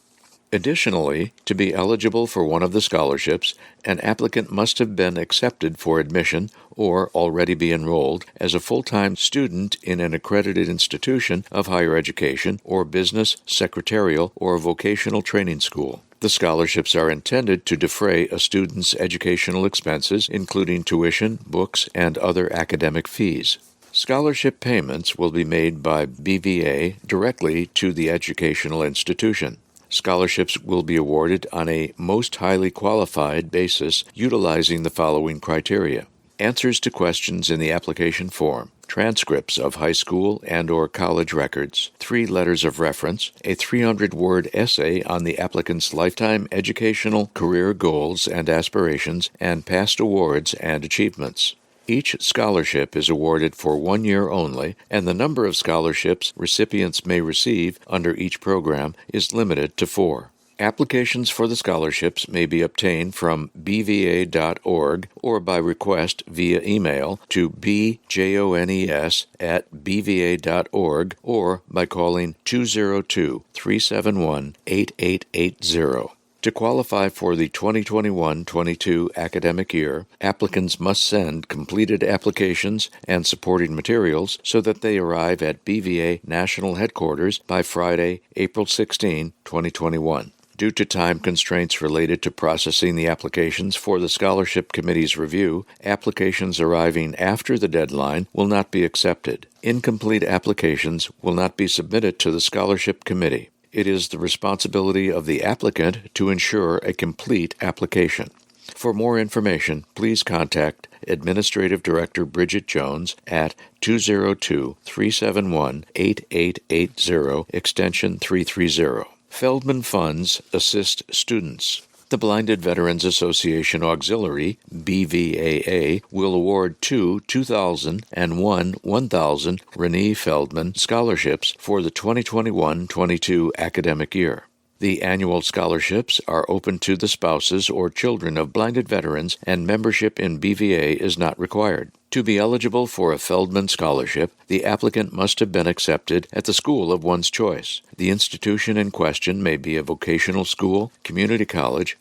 Additionally, to be eligible for one of the scholarships, an applicant must have been accepted for admission or already be enrolled as a full-time student in an accredited institution of higher education or business, secretarial, or vocational training school. The scholarships are intended to defray a student's educational expenses, including tuition, books, and other academic fees. Scholarship payments will be made by BVA directly to the educational institution. Scholarships will be awarded on a most highly qualified basis utilizing the following criteria: answers to questions in the application form, transcripts of high school and/or college records, 3 letters of reference, a 300-word essay on the applicant's lifetime educational career goals and aspirations, and past awards and achievements. Each scholarship is awarded for 1 year only, and the number of scholarships recipients may receive under each program is limited to 4. Applications for the scholarships may be obtained from bva.org or by request via email to bjones@bva.org or by calling 202-371-8880. To qualify for the 2021-22 academic year, applicants must send completed applications and supporting materials so that they arrive at BVA National Headquarters by Friday, April 16, 2021. Due to time constraints related to processing the applications for the Scholarship Committee's review, applications arriving after the deadline will not be accepted. Incomplete applications will not be submitted to the Scholarship Committee. It is the responsibility of the applicant to ensure a complete application. For more information, please contact Administrative Director Bridget Jones at 202-371-8880, extension 330. Feldman Funds assist students. The Blinded Veterans Association Auxiliary, BVAA, will award 2 $2,000 and 1 $1,000 Renee Feldman scholarships for the 2021-22 academic year. The annual scholarships are open to the spouses or children of blinded veterans, and membership in BVA is not required. To be eligible for a Feldman Scholarship, the applicant must have been accepted at the school of one's choice. The institution in question may be a vocational school, community college,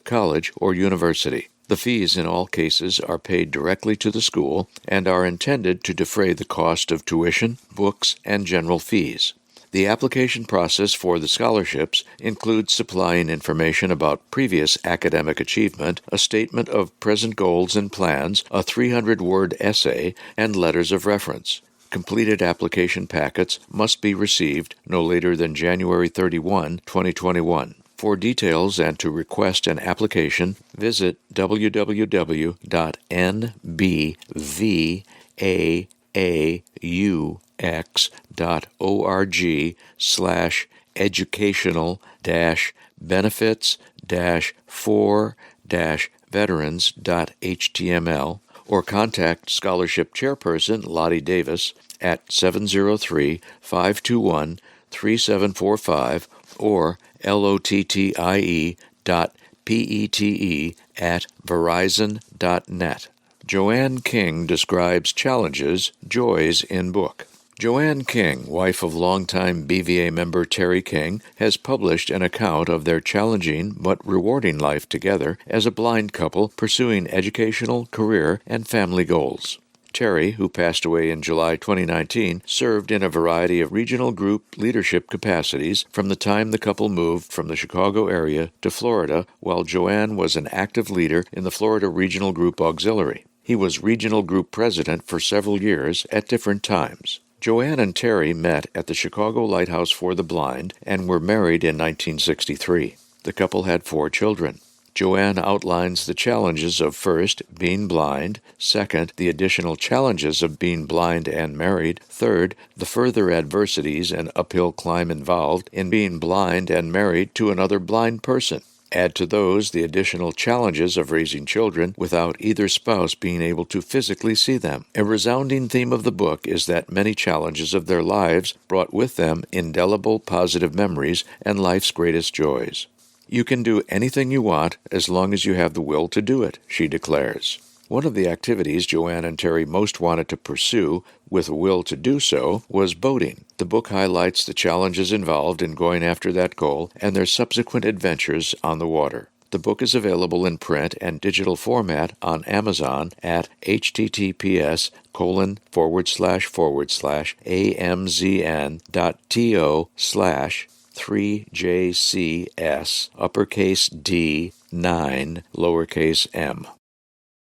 or university. The fees in all cases are paid directly to the school and are intended to defray the cost of tuition, books, and general fees. The application process for the scholarships includes supplying information about previous academic achievement, a statement of present goals and plans, a 300-word essay, and letters of reference. Completed application packets must be received no later than January 31, 2021. For details and to request an application, visit www.nbva.org/educational-for-veterans.html or contact Scholarship Chairperson Lottie Davis at 703-521-3745 or lottie.pete@verizon.net. Joanne King describes challenges, joys in book. Joanne King, wife of longtime BVA member Terry King, has published an account of their challenging but rewarding life together as a blind couple pursuing educational, career, and family goals. Terry, who passed away in July 2019, served in a variety of regional group leadership capacities from the time the couple moved from the Chicago area to Florida, while Joanne was an active leader in the Florida Regional Group Auxiliary. He was regional group president for several years at different times. Joanne and Terry met at the Chicago Lighthouse for the Blind and were married in 1963. The couple had 4 children. Joanne outlines the challenges of first, being blind, second, the additional challenges of being blind and married, third, the further adversities and uphill climb involved in being blind and married to another blind person. Add to those the additional challenges of raising children without either spouse being able to physically see them. A resounding theme of the book is that many challenges of their lives brought with them indelible positive memories and life's greatest joys. "You can do anything you want as long as you have the will to do it," she declares. One of the activities Joanne and Terry most wanted to pursue, with a will to do so, was boating. The book highlights the challenges involved in going after that goal and their subsequent adventures on the water. The book is available in print and digital format on Amazon at https://amzn.to/3JCS uppercase D 9 lowercase m.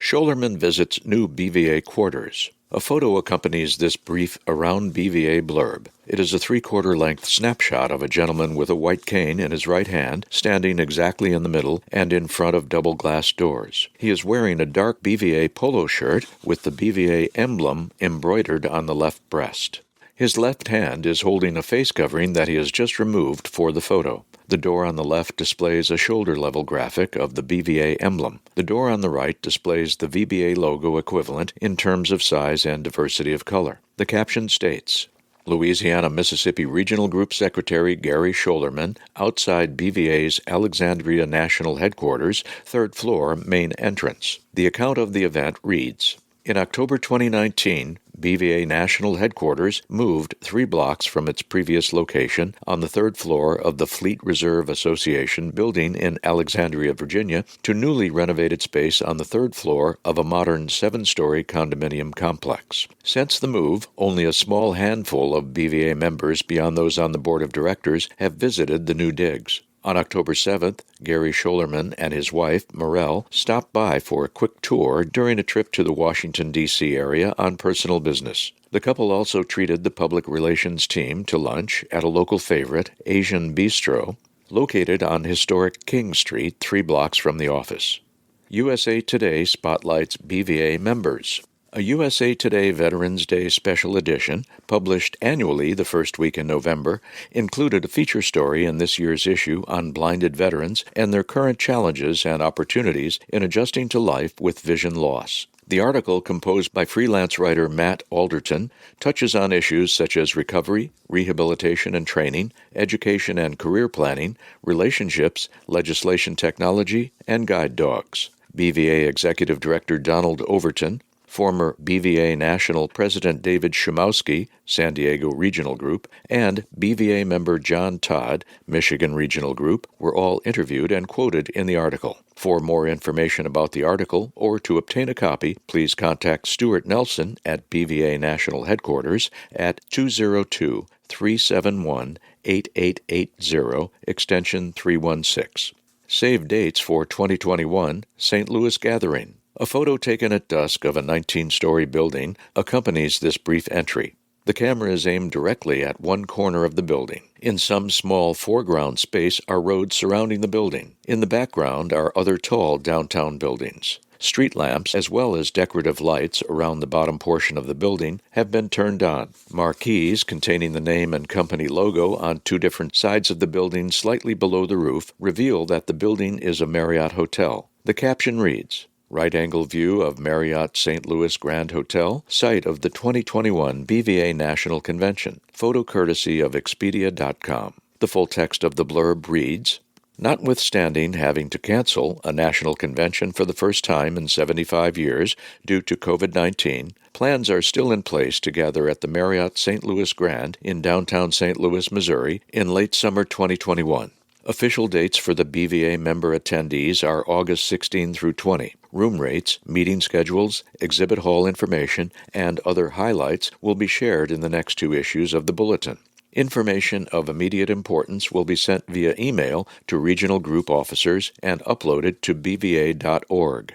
Scholerman visits new BVA quarters. A photo accompanies this brief Around BVA blurb. It is a 3/4 length snapshot of a gentleman with a white cane in his right hand, standing exactly in the middle and in front of double glass doors. He is wearing a dark BVA polo shirt with the BVA emblem embroidered on the left breast. His left hand is holding a face covering that he has just removed for the photo. The door on the left displays a shoulder-level graphic of the BVA emblem. The door on the right displays the VBA logo equivalent in terms of size and diversity of color. The caption states, Louisiana-Mississippi Regional Group Secretary Gary Scholerman, outside BVA's Alexandria National Headquarters, 3rd floor, main entrance. The account of the event reads, in October 2019, BVA National Headquarters moved 3 blocks from its previous location on the 3rd floor of the Fleet Reserve Association building in Alexandria, Virginia, to newly renovated space on the 3rd floor of a modern 7-story condominium complex. Since the move, only a small handful of BVA members beyond those on the board of directors have visited the new digs. On October 7th, Gary Scholerman and his wife, Morel, stopped by for a quick tour during a trip to the Washington, D.C. area on personal business. The couple also treated the public relations team to lunch at a local favorite, Asian Bistro, located on historic King Street, 3 blocks from the office. USA Today spotlights BVA members. A USA Today Veterans Day Special Edition, published annually the first week in November, included a feature story in this year's issue on blinded veterans and their current challenges and opportunities in adjusting to life with vision loss. The article, composed by freelance writer Matt Alderton, touches on issues such as recovery, rehabilitation and training, education and career planning, relationships, legislation technology, and guide dogs. BVA Executive Director Donald Overton, former BVA National President David Szymowski, San Diego Regional Group, and BVA member John Todd, Michigan Regional Group, were all interviewed and quoted in the article. For more information about the article or to obtain a copy, please contact Stuart Nelson at BVA National Headquarters at 202-389-5500. 371-8880, extension 316. Save dates for 2021 St. Louis Gathering. A photo taken at dusk of a 19-story building accompanies this brief entry. The camera is aimed directly at one corner of the building. In some small foreground space are roads surrounding the building. In the background are other tall downtown buildings. Street lamps, as well as decorative lights around the bottom portion of the building, have been turned on. Marquees containing the name and company logo on two different sides of the building slightly below the roof reveal that the building is a Marriott hotel. The caption reads, "Right-angle view of Marriott St. Louis Grand Hotel, site of the 2021 BVA National Convention. Photo courtesy of Expedia.com." The full text of the blurb reads, "Notwithstanding having to cancel a national convention for the first time in 75 years due to COVID-19, plans are still in place to gather at the Marriott St. Louis Grand in downtown St. Louis, Missouri, in late summer 2021. Official dates for the BVA member attendees are August 16 through 20. Room rates, meeting schedules, exhibit hall information, and other highlights will be shared in the next two issues of the bulletin. Information of immediate importance will be sent via email to regional group officers and uploaded to bva.org.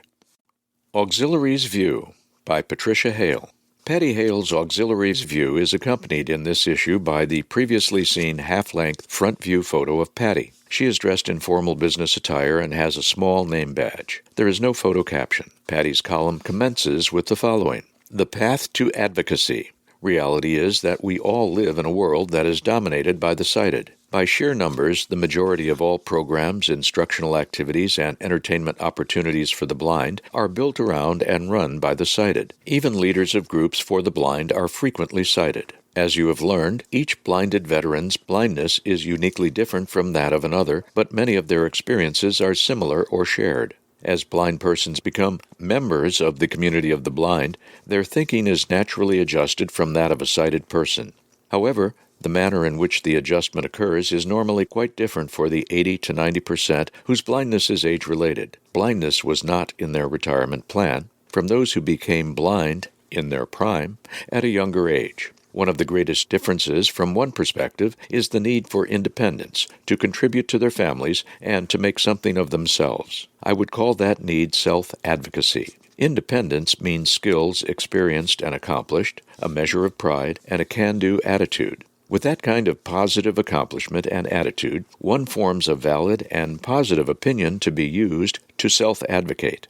Auxiliaries View by Patricia Hale. Patty Hale's Auxiliaries View is accompanied in this issue by the previously seen half-length front view photo of Patty. She is dressed in formal business attire and has a small name badge. There is no photo caption. Patty's column commences with the following: "The path to advocacy. Reality is that we all live in a world that is dominated by the sighted. By sheer numbers, the majority of all programs, instructional activities, and entertainment opportunities for the blind are built around and run by the sighted. Even leaders of groups for the blind are frequently sighted. As you have learned, each blinded veteran's blindness is uniquely different from that of another, but many of their experiences are similar or shared. As blind persons become members of the community of the blind, their thinking is naturally adjusted from that of a sighted person. However, the manner in which the adjustment occurs is normally quite different for the 80 to 90% whose blindness is age-related. Blindness was not in their retirement plan, from those who became blind in their prime at a younger age. One of the greatest differences from one perspective is the need for independence, to contribute to their families, and to make something of themselves. I would call that need self-advocacy. Independence means skills experienced and accomplished, a measure of pride, and a can-do attitude. With that kind of positive accomplishment and attitude, one forms a valid and positive opinion to be used to self-advocate.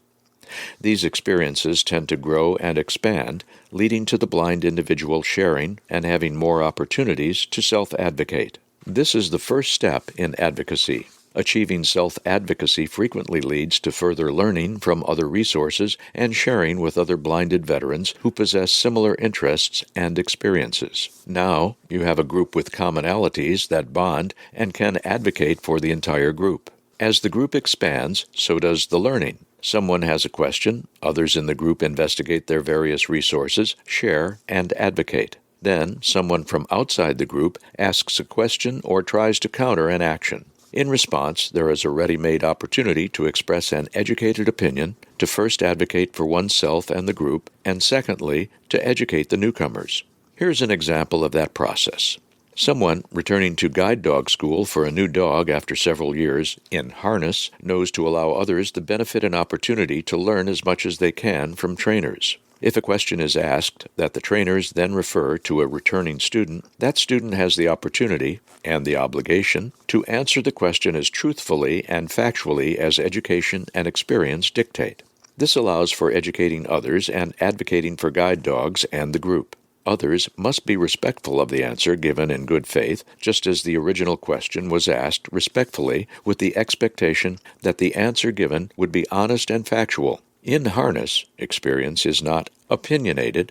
These experiences tend to grow and expand, leading to the blind individual sharing and having more opportunities to self-advocate. This is the first step in advocacy. Achieving self-advocacy frequently leads to further learning from other resources and sharing with other blinded veterans who possess similar interests and experiences. Now, you have a group with commonalities that bond and can advocate for the entire group. As the group expands, so does the learning. Someone has a question, others in the group investigate their various resources, share, and advocate. Then, someone from outside the group asks a question or tries to counter an action. In response, there is a ready-made opportunity to express an educated opinion, to first advocate for oneself and the group, and secondly, to educate the newcomers. Here's an example of that process. Someone returning to guide dog school for a new dog after several years in harness knows to allow others the benefit and opportunity to learn as much as they can from trainers. If a question is asked that the trainers then refer to a returning student, that student has the opportunity and the obligation to answer the question as truthfully and factually as education and experience dictate. This allows for educating others and advocating for guide dogs and the group. Others must be respectful of the answer given in good faith, just as the original question was asked respectfully with the expectation that the answer given would be honest and factual. In harness, experience is not opinionated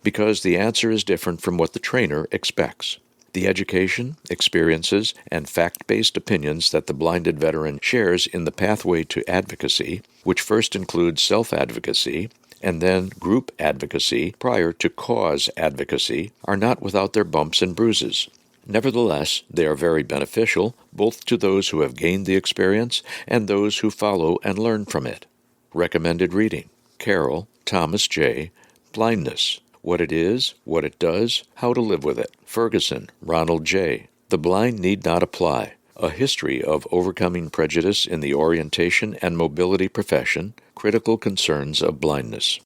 because the answer is different from what the trainer expects. The education, experiences, and fact-based opinions that the blinded veteran shares in the pathway to advocacy, which first includes self-advocacy, and then group advocacy prior to cause advocacy, are not without their bumps and bruises. Nevertheless, they are very beneficial both to those who have gained the experience and those who follow and learn from it. Recommended reading: Carroll, Thomas J., Blindness, What it is, what it does, how to live with it. Ferguson, Ronald J. The Blind Need Not Apply. A History of Overcoming Prejudice in the Orientation and Mobility Profession, Critical Concerns of Blindness.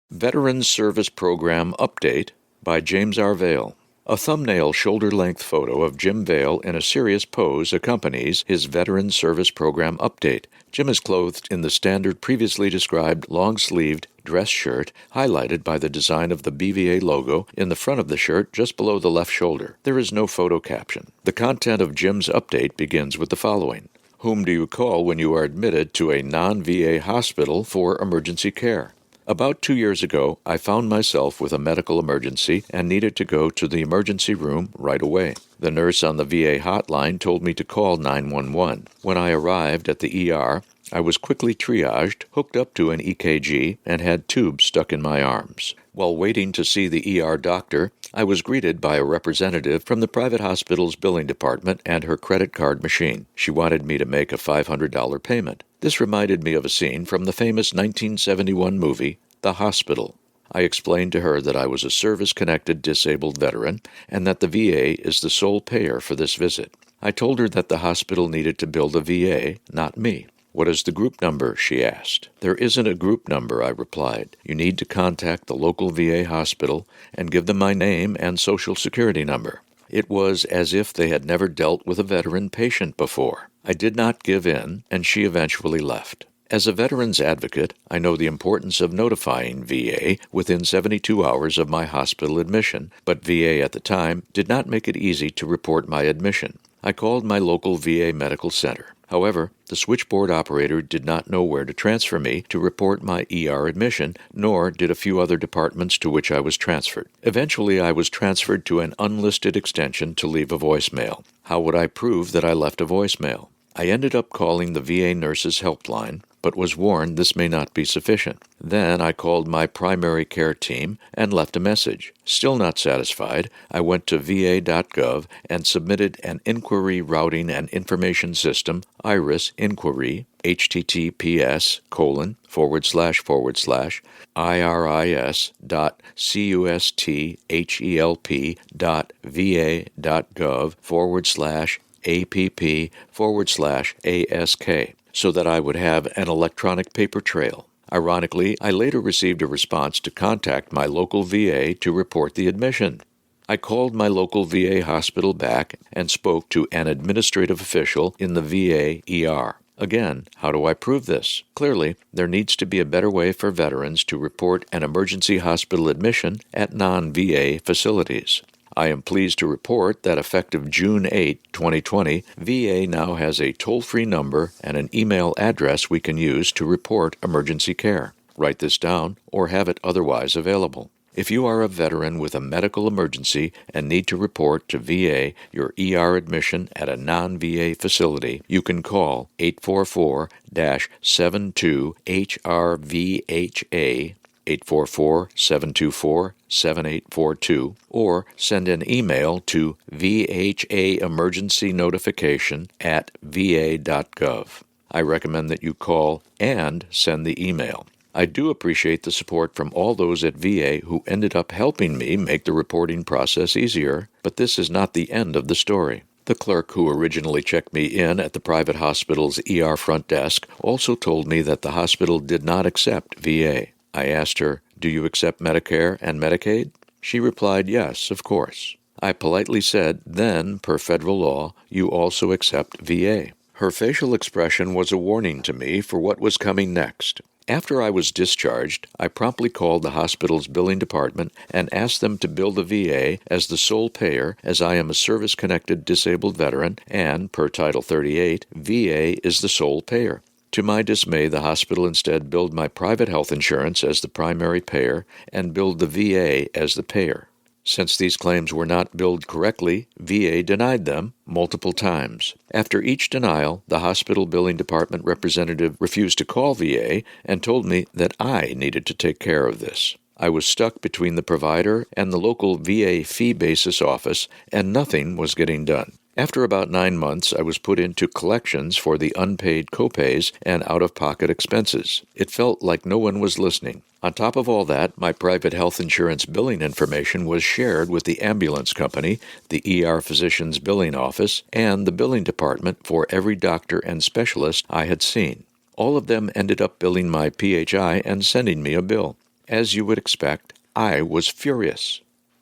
Veterans Service Program Update by James R. Vale. A thumbnail shoulder-length photo of Jim Vale in a serious pose accompanies his Veterans Service Program update. Jim is clothed in the standard previously described long-sleeved dress shirt, highlighted by the design of the BVA logo in the front of the shirt just below the left shoulder. There is no photo caption. The content of Jim's update begins with the following. Whom do you call when you are admitted to a non-VA hospital for emergency care? About 2 years ago, I found myself with a medical emergency and needed to go to the emergency room right away. The nurse on the VA hotline told me to call 911. When I arrived at the ER, I was quickly triaged, hooked up to an EKG, and had tubes stuck in my arms. While waiting to see the ER doctor, I was greeted by a representative from the private hospital's billing department and her credit card machine. She wanted me to make a $500 payment. This reminded me of a scene from the famous 1971 movie, The Hospital. I explained to her that I was a service-connected disabled veteran and that the VA is the sole payer for this visit. I told her that the hospital needed to bill the VA, not me. What is the group number? She asked. There isn't a group number, I replied. You need to contact the local VA hospital and give them my name and social security number. It was as if they had never dealt with a veteran patient before. I did not give in, and she eventually left. As a veterans advocate, I know the importance of notifying VA within 72 hours of my hospital admission, but VA at the time did not make it easy to report my admission. I called my local VA medical center. However, the switchboard operator did not know where to transfer me to report my ER admission, nor did a few other departments to which I was transferred. Eventually, I was transferred to an unlisted extension to leave a voicemail. How would I prove that I left a voicemail? I ended up calling the VA nurses helpline, but was warned this may not be sufficient. Then I called my primary care team and left a message. Still not satisfied, I went to va.gov and submitted an Inquiry Routing and Information System, IRIS inquiry, https://iris.custhelp.va.gov/app/ask, so that I would have an electronic paper trail. Ironically, I later received a response to contact my local VA to report the admission. I called my local VA hospital back and spoke to an administrative official in the VA ER. Again, how do I prove this? Clearly, there needs to be a better way for veterans to report an emergency hospital admission at non-VA facilities. I am pleased to report that effective June 8, 2020, VA now has a toll-free number and an email address we can use to report emergency care. Write this down or have it otherwise available. If you are a veteran with a medical emergency and need to report to VA your ER admission at a non-VA facility, you can call 844-72-HRVHA, 844-724-7842, or send an email to vhaemergencynotification@va.gov. I recommend that you call and send the email. I do appreciate the support from all those at VA who ended up helping me make the reporting process easier, but this is not the end of the story. The clerk who originally checked me in at the private hospital's ER front desk also told me that the hospital did not accept VA. I asked her, "Do you accept Medicare and Medicaid?" She replied, "Yes, of course." I politely said, "Then, per federal law, you also accept VA." Her facial expression was a warning to me for what was coming next. After I was discharged, I promptly called the hospital's billing department and asked them to bill the VA as the sole payer, as I am a service-connected disabled veteran and, per Title 38, VA is the sole payer. To my dismay, the hospital instead billed my private health insurance as the primary payer and billed the VA as the payer. Since these claims were not billed correctly, VA denied them multiple times. After each denial, the hospital billing department representative refused to call VA and told me that I needed to take care of this. I was stuck between the provider and the local VA fee basis office, and nothing was getting done. After about 9 months, I was put into collections for the unpaid copays and out-of-pocket expenses. It felt like no one was listening. On top of all that, my private health insurance billing information was shared with the ambulance company, the ER physician's billing office, and the billing department for every doctor and specialist I had seen. All of them ended up billing my PHI and sending me a bill. As you would expect, I was furious.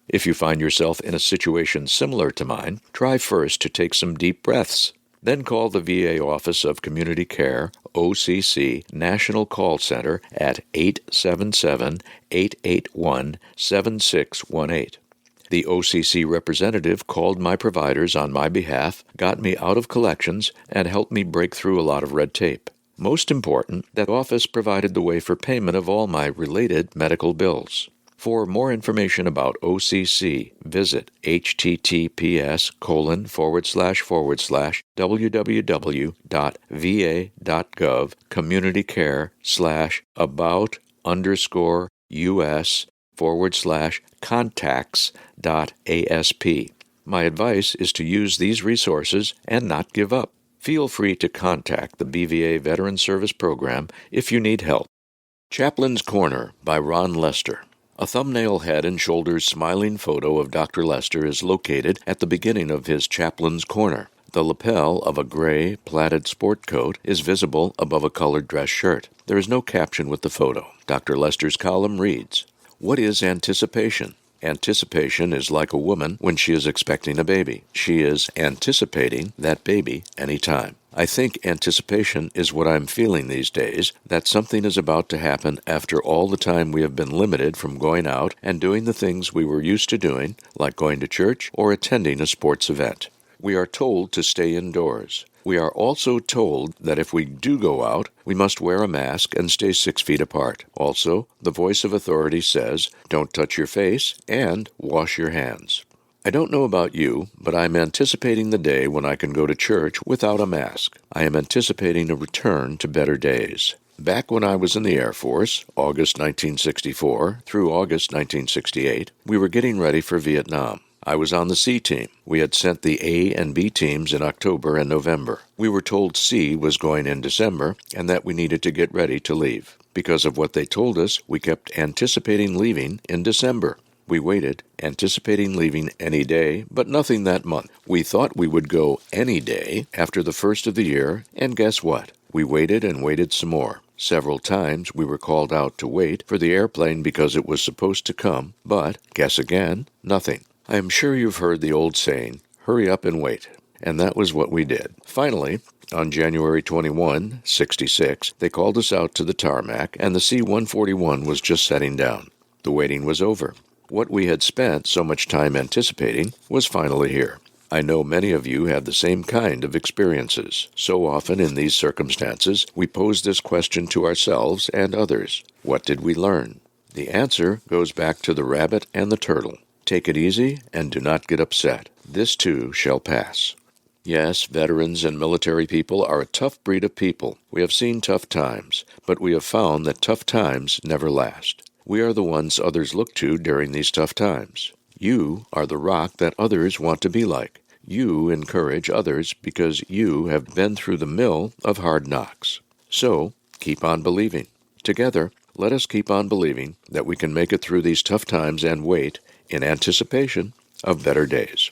If you find yourself in a situation similar to mine, try first to take some deep breaths. Then call the VA Office of Community Care, OCC, National Call Center at 877-881-7618. The OCC representative called my providers on my behalf, got me out of collections, and helped me break through a lot of red tape. Most important, that office provided the way for payment of all my related medical bills. For more information about OCC, visit https://www.va.gov communitycare/about_us/contacts.asp. My advice is to use these resources and not give up. Feel free to contact the BVA Veteran Service Program if you need help. Chaplin's Corner by Ron Lester. A thumbnail head and shoulders smiling photo of Dr. Lester is located at the beginning of his Chaplin's Corner. The lapel of a gray, plaited sport coat is visible above a colored dress shirt. There is no caption with the photo. Dr. Lester's column reads, "What is anticipation? Anticipation is like a woman when she is expecting a baby. She is anticipating that baby any time. I think anticipation is what I'm feeling these days, that something is about to happen after all the time we have been limited from going out and doing the things we were used to doing, like going to church or attending a sports event. We are told to stay indoors. We are also told that if we do go out, we must wear a mask and stay 6 feet apart. Also, the voice of authority says, don't touch your face and wash your hands. I don't know about you, but I'm anticipating the day when I can go to church without a mask. I am anticipating a return to better days. Back when I was in the Air Force, August 1964 through August 1968, we were getting ready for Vietnam. I was on the C team. We had sent the A and B teams in October and November. We were told C was going in December and that we needed to get ready to leave. Because of what they told us, we kept anticipating leaving in December. We waited, anticipating leaving any day, but nothing that month. We thought we would go any day after the first of the year, and guess what? We waited and waited some more. Several times we were called out to wait for the airplane because it was supposed to come, but, guess again, nothing. I am sure you've heard the old saying, hurry up and wait. And that was what we did. Finally, on January 21, '66, they called us out to the tarmac, and the C-141 was just setting down. The waiting was over. What we had spent so much time anticipating was finally here. I know many of you have the same kind of experiences. So often in these circumstances, we pose this question to ourselves and others. What did we learn? The answer goes back to the rabbit and the turtle. Take it easy and do not get upset. This too shall pass. Yes, veterans and military people are a tough breed of people. We have seen tough times, but we have found that tough times never last. We are the ones others look to during these tough times. You are the rock that others want to be like. You encourage others because you have been through the mill of hard knocks. So, keep on believing. Together, let us keep on believing that we can make it through these tough times and wait in anticipation of better days.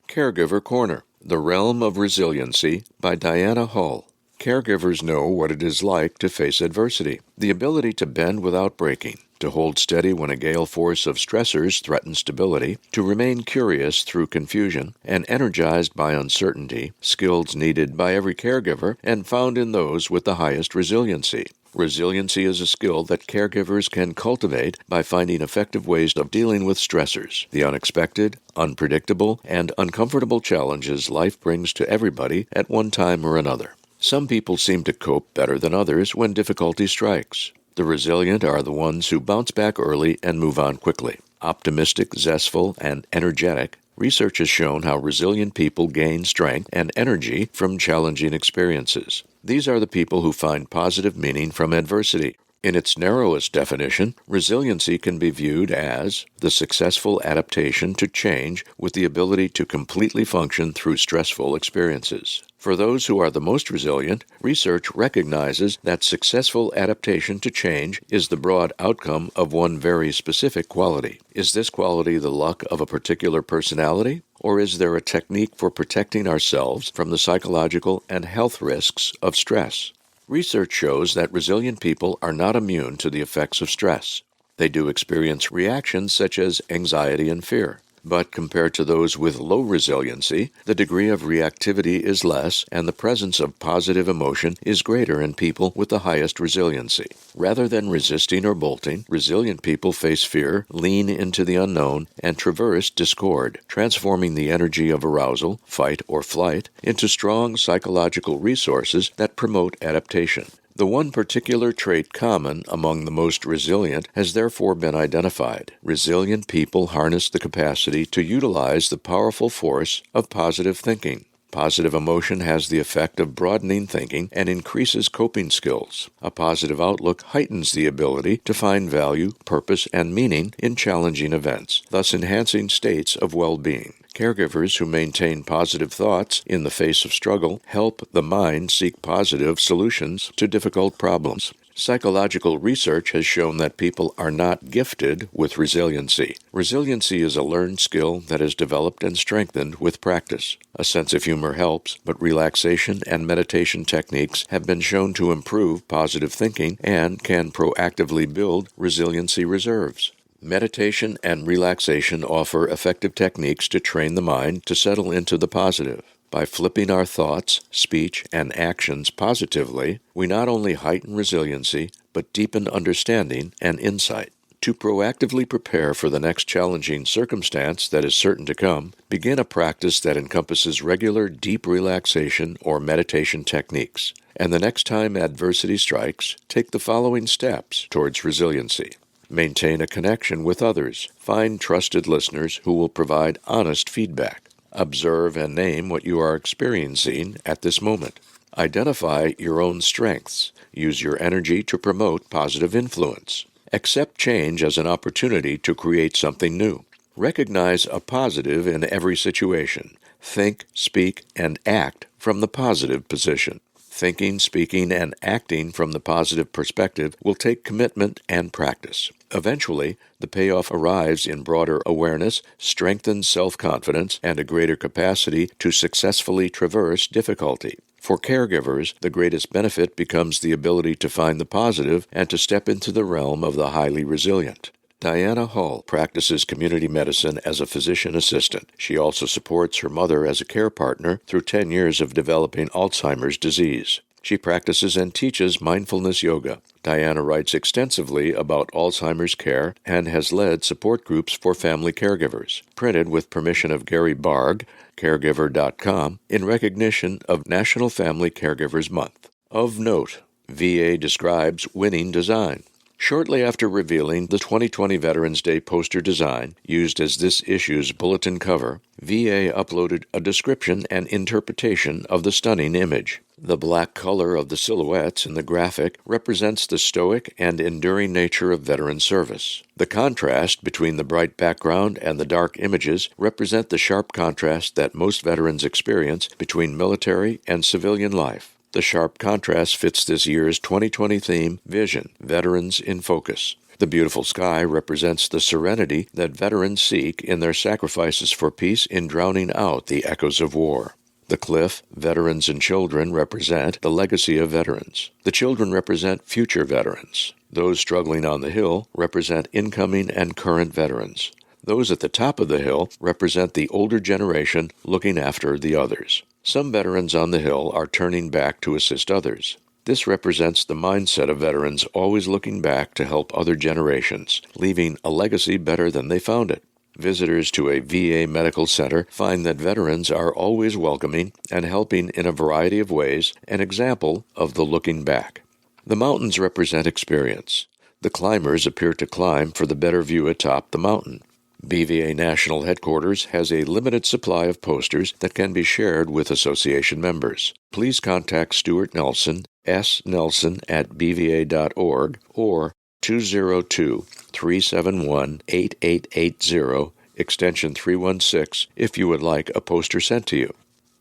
Caregiver Corner, The Realm of Resiliency by Diana Hull. Caregivers know what it is like to face adversity, the ability to bend without breaking, to hold steady when a gale force of stressors threatens stability, to remain curious through confusion, and energized by uncertainty, skills needed by every caregiver and found in those with the highest resiliency. Resiliency is a skill that caregivers can cultivate by finding effective ways of dealing with stressors, the unexpected, unpredictable, and uncomfortable challenges life brings to everybody at one time or another. Some people seem to cope better than others when difficulty strikes. The resilient are the ones who bounce back early and move on quickly. Optimistic, zestful, and energetic, research has shown how resilient people gain strength and energy from challenging experiences. These are the people who find positive meaning from adversity. In its narrowest definition, resiliency can be viewed as the successful adaptation to change with the ability to completely function through stressful experiences. For those who are the most resilient, research recognizes that successful adaptation to change is the broad outcome of one very specific quality. Is this quality the luck of a particular personality, or is there a technique for protecting ourselves from the psychological and health risks of stress? Research shows that resilient people are not immune to the effects of stress. They do experience reactions such as anxiety and fear. But compared to those with low resiliency, the degree of reactivity is less and the presence of positive emotion is greater in people with the highest resiliency. Rather than resisting or bolting, resilient people face fear, lean into the unknown, and traverse discord, transforming the energy of arousal, fight or flight, into strong psychological resources that promote adaptation. The one particular trait common among the most resilient has therefore been identified. Resilient people harness the capacity to utilize the powerful force of positive thinking. Positive emotion has the effect of broadening thinking and increases coping skills. A positive outlook heightens the ability to find value, purpose, and meaning in challenging events, thus enhancing states of well-being. Caregivers who maintain positive thoughts in the face of struggle help the mind seek positive solutions to difficult problems. Psychological research has shown that people are not gifted with resiliency. Resiliency is a learned skill that is developed and strengthened with practice. A sense of humor helps, but relaxation and meditation techniques have been shown to improve positive thinking and can proactively build resiliency reserves. Meditation and relaxation offer effective techniques to train the mind to settle into the positive. By flipping our thoughts, speech, and actions positively, we not only heighten resiliency, but deepen understanding and insight. To proactively prepare for the next challenging circumstance that is certain to come, begin a practice that encompasses regular deep relaxation or meditation techniques. And the next time adversity strikes, take the following steps towards resiliency. Maintain a connection with others. Find trusted listeners who will provide honest feedback. Observe and name what you are experiencing at this moment. Identify your own strengths. Use your energy to promote positive influence. Accept change as an opportunity to create something new. Recognize a positive in every situation. Think, speak, and act from the positive position. Thinking, speaking, and acting from the positive perspective will take commitment and practice. Eventually, the payoff arrives in broader awareness, strengthened self-confidence, and a greater capacity to successfully traverse difficulty. For caregivers, the greatest benefit becomes the ability to find the positive and to step into the realm of the highly resilient. Diana Hull practices community medicine as a physician assistant. She also supports her mother as a care partner through 10 years of developing Alzheimer's disease. She practices and teaches mindfulness yoga. Diana writes extensively about Alzheimer's care and has led support groups for family caregivers. Printed with permission of Gary Barg, caregiver.com, in recognition of National Family Caregivers Month. Of note, VA describes winning design. Shortly after revealing the 2020 Veterans Day poster design, used as this issue's bulletin cover, VA uploaded a description and interpretation of the stunning image. The black color of the silhouettes in the graphic represents the stoic and enduring nature of veteran service. The contrast between the bright background and the dark images represent the sharp contrast that most veterans experience between military and civilian life. The sharp contrast fits this year's 2020 theme, Vision, Veterans in Focus. The beautiful sky represents the serenity that veterans seek in their sacrifices for peace in drowning out the echoes of war. The cliff, veterans and children represent the legacy of veterans. The children represent future veterans. Those struggling on the hill represent incoming and current veterans. Those at the top of the hill represent the older generation looking after the others. Some veterans on the hill are turning back to assist others. This represents the mindset of veterans always looking back to help other generations, leaving a legacy better than they found it. Visitors to a VA medical center find that veterans are always welcoming and helping in a variety of ways, an example of the looking back. The mountains represent experience. The climbers appear to climb for the better view atop the mountain. BVA National Headquarters has a limited supply of posters that can be shared with association members. Please contact Stuart Nelson, snelson@bva.org, or 202-371-8880, extension 316, if you would like a poster sent to you.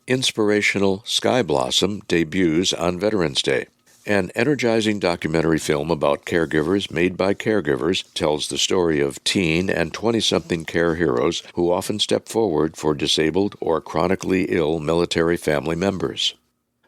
Inspirational Sky Blossom debuts on Veterans Day. An energizing documentary film about caregivers made by caregivers tells the story of teen and 20-something care heroes who often step forward for disabled or chronically ill military family members.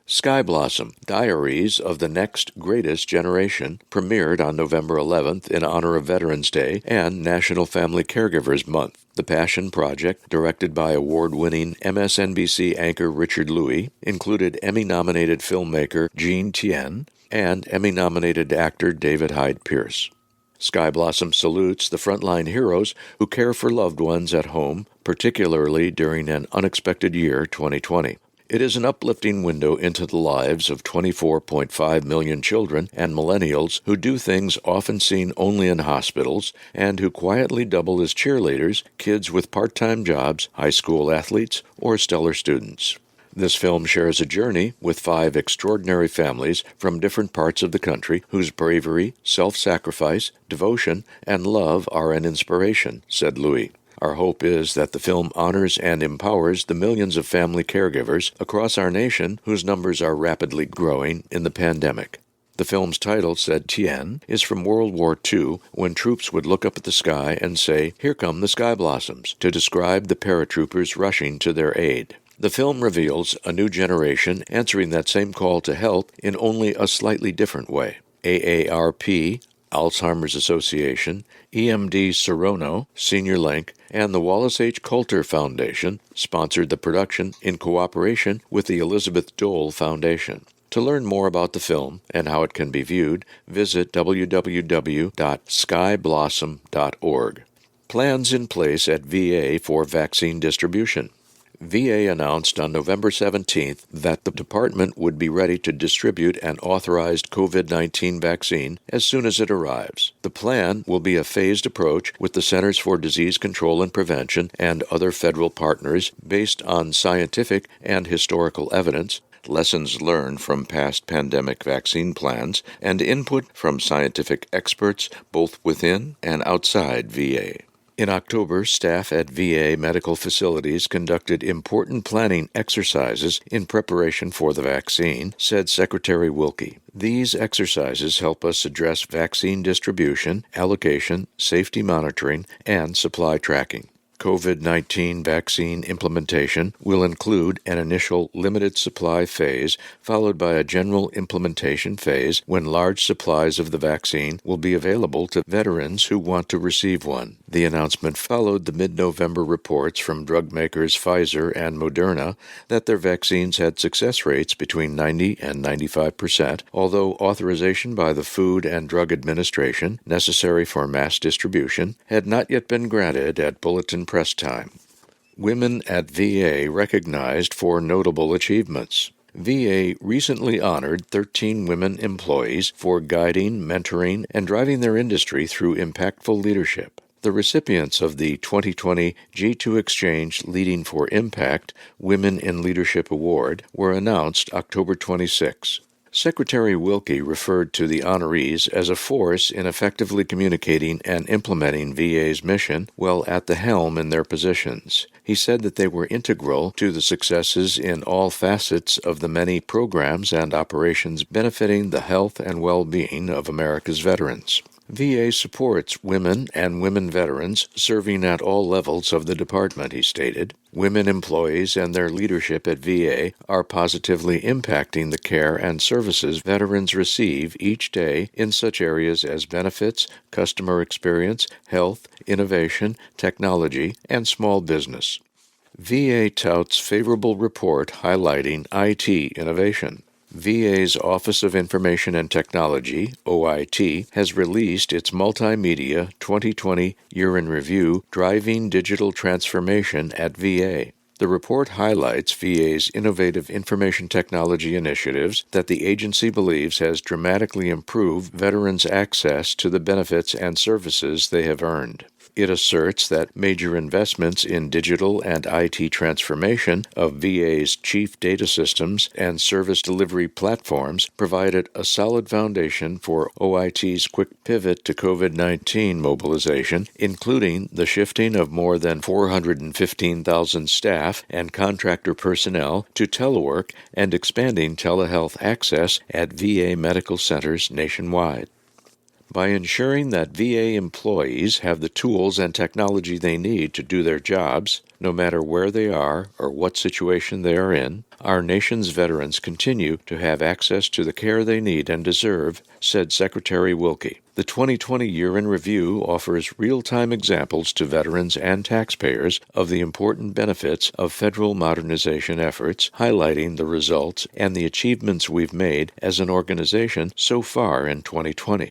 Sky Blossom, Diaries of the Next Greatest Generation, premiered on November 11th in honor of Veterans Day and National Family Caregivers Month. The Passion Project, directed by award-winning MSNBC anchor Richard Louis, included Emmy-nominated filmmaker Jean Tien and Emmy-nominated actor David Hyde Pierce. Sky Blossom salutes the frontline heroes who care for loved ones at home, particularly during an unexpected year 2020. It is an uplifting window into the lives of 24.5 million children and millennials who do things often seen only in hospitals and who quietly double as cheerleaders, kids with part-time jobs, high school athletes, or stellar students. This film shares a journey with 5 extraordinary families from different parts of the country whose bravery, self-sacrifice, devotion, and love are an inspiration, said Louis. Our hope is that the film honors and empowers the millions of family caregivers across our nation whose numbers are rapidly growing in the pandemic. The film's title, said Tien, is from World War II, when troops would look up at the sky and say, "Here come the sky blossoms," to describe the paratroopers rushing to their aid. The film reveals a new generation answering that same call to help in only a slightly different way. AARP, Alzheimer's Association, EMD Serono, Senior Link, and the Wallace H. Coulter Foundation sponsored the production in cooperation with the Elizabeth Dole Foundation. To learn more about the film and how it can be viewed, visit www.skyblossom.org. Plans in place at VA for vaccine distribution. VA announced on November 17th that the department would be ready to distribute an authorized COVID-19 vaccine as soon as it arrives. The plan will be a phased approach with the Centers for Disease Control and Prevention and other federal partners based on scientific and historical evidence, lessons learned from past pandemic vaccine plans, and input from scientific experts both within and outside VA. In October, staff at VA medical facilities conducted important planning exercises in preparation for the vaccine, said Secretary Wilkie. These exercises help us address vaccine distribution, allocation, safety monitoring, and supply tracking. COVID-19 vaccine implementation will include an initial limited supply phase, followed by a general implementation phase when large supplies of the vaccine will be available to veterans who want to receive one. The announcement followed the mid-November reports from drug makers Pfizer and Moderna that their vaccines had success rates between 90 and 95%, although authorization by the Food and Drug Administration, necessary for mass distribution, had not yet been granted at bulletin press time. Women at VA recognized for notable achievements. VA recently honored 13 women employees for guiding, mentoring, and driving their industry through impactful leadership. The recipients of the 2020 G2 Exchange Leading for Impact Women in Leadership Award were announced October 26. Secretary Wilkie referred to the honorees as a force in effectively communicating and implementing VA's mission while at the helm in their positions. He said that they were integral to the successes in all facets of the many programs and operations benefiting the health and well-being of America's veterans. VA supports women and women veterans serving at all levels of the department, he stated. Women employees and their leadership at VA are positively impacting the care and services veterans receive each day in such areas as benefits, customer experience, health, innovation, technology, and small business. VA touts favorable report highlighting IT innovation. VA's Office of Information and Technology, OIT, has released its Multimedia 2020 Year in Review, Driving Digital Transformation at VA. The report highlights VA's innovative information technology initiatives that the agency believes has dramatically improved veterans' access to the benefits and services they have earned. It asserts that major investments in digital and IT transformation of VA's chief data systems and service delivery platforms provided a solid foundation for OIT's quick pivot to COVID-19 mobilization, including the shifting of more than 415,000 staff and contractor personnel to telework and expanding telehealth access at VA medical centers nationwide. By ensuring that VA employees have the tools and technology they need to do their jobs, no matter where they are or what situation they are in, our nation's veterans continue to have access to the care they need and deserve, said Secretary Wilkie. The 2020 Year in Review offers real-time examples to veterans and taxpayers of the important benefits of federal modernization efforts, highlighting the results and the achievements we've made as an organization so far in 2020.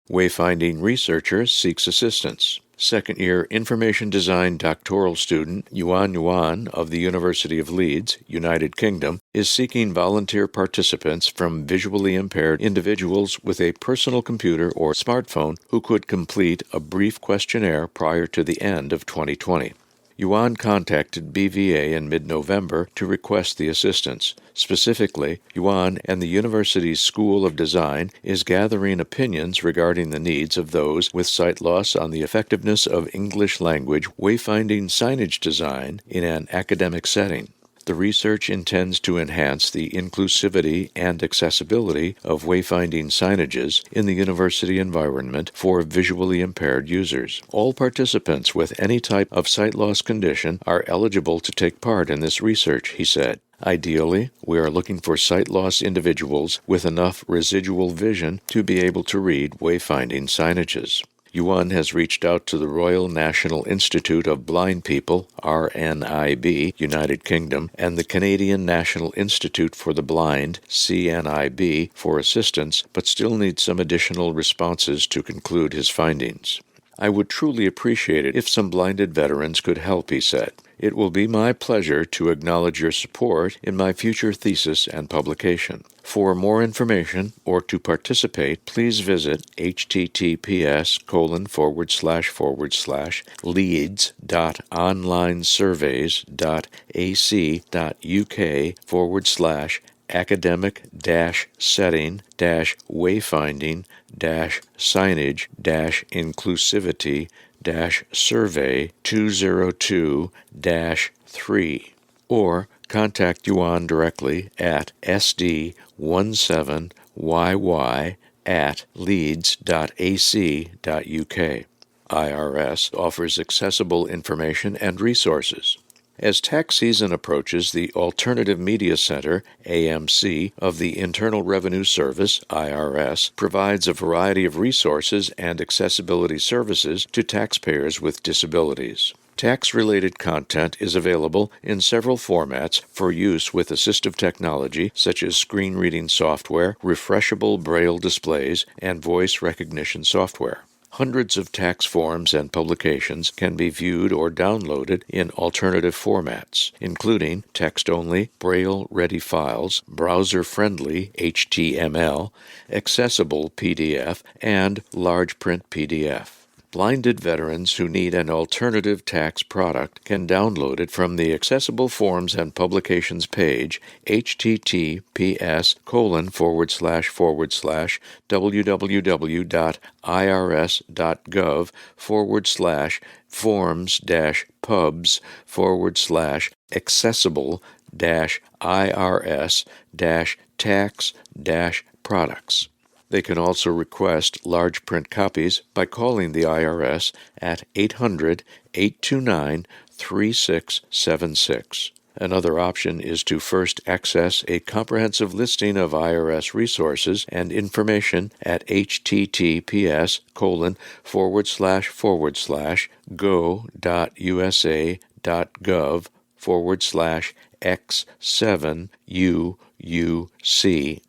Wayfinding researcher seeks assistance. Second-year information design doctoral student Yuan of the University of Leeds, United Kingdom, is seeking volunteer participants from visually impaired individuals with a personal computer or smartphone who could complete a brief questionnaire prior to the end of 2020. Yuan contacted BVA in mid-November to request the assistance. Specifically, Yuan and the university's School of Design is gathering opinions regarding the needs of those with sight loss on the effectiveness of English language wayfinding signage design in an academic setting. The research intends to enhance the inclusivity and accessibility of wayfinding signages in the university environment for visually impaired users. All participants with any type of sight loss condition are eligible to take part in this research, he said. Ideally, we are looking for sight loss individuals with enough residual vision to be able to read wayfinding signages. Yuan has reached out to the Royal National Institute of Blind People, RNIB, United Kingdom, and the Canadian National Institute for the Blind, CNIB, for assistance, but still needs some additional responses to conclude his findings. I would truly appreciate it if some blinded veterans could help, he said. It will be my pleasure to acknowledge your support in my future thesis and publication. For more information or to participate, please visit https://leads.online-surveys.ac.uk/academic-setting-wayfinding-inclusivity-survey 202-3, or contact Yuan directly at sd17yy@leeds.ac.uk. IRS offers accessible information and resources. As tax season approaches, the Alternative Media Center, AMC, of the Internal Revenue Service, IRS, provides a variety of resources and accessibility services to taxpayers with disabilities. Tax-related content is available in several formats for use with assistive technology such as screen reading software, refreshable braille displays, and voice recognition software. Hundreds of tax forms and publications can be viewed or downloaded in alternative formats, including text-only, braille-ready files, browser-friendly HTML, accessible PDF, and large print PDF. Blinded veterans who need an alternative tax product can download it from the Accessible Forms and Publications page, https://www.irs.gov/pubs/accessible-irs-tax-products. They can also request large print copies by calling the IRS at 800-829-3676. Another option is to first access a comprehensive listing of IRS resources and information at https://go.usa.gov/x7UUC.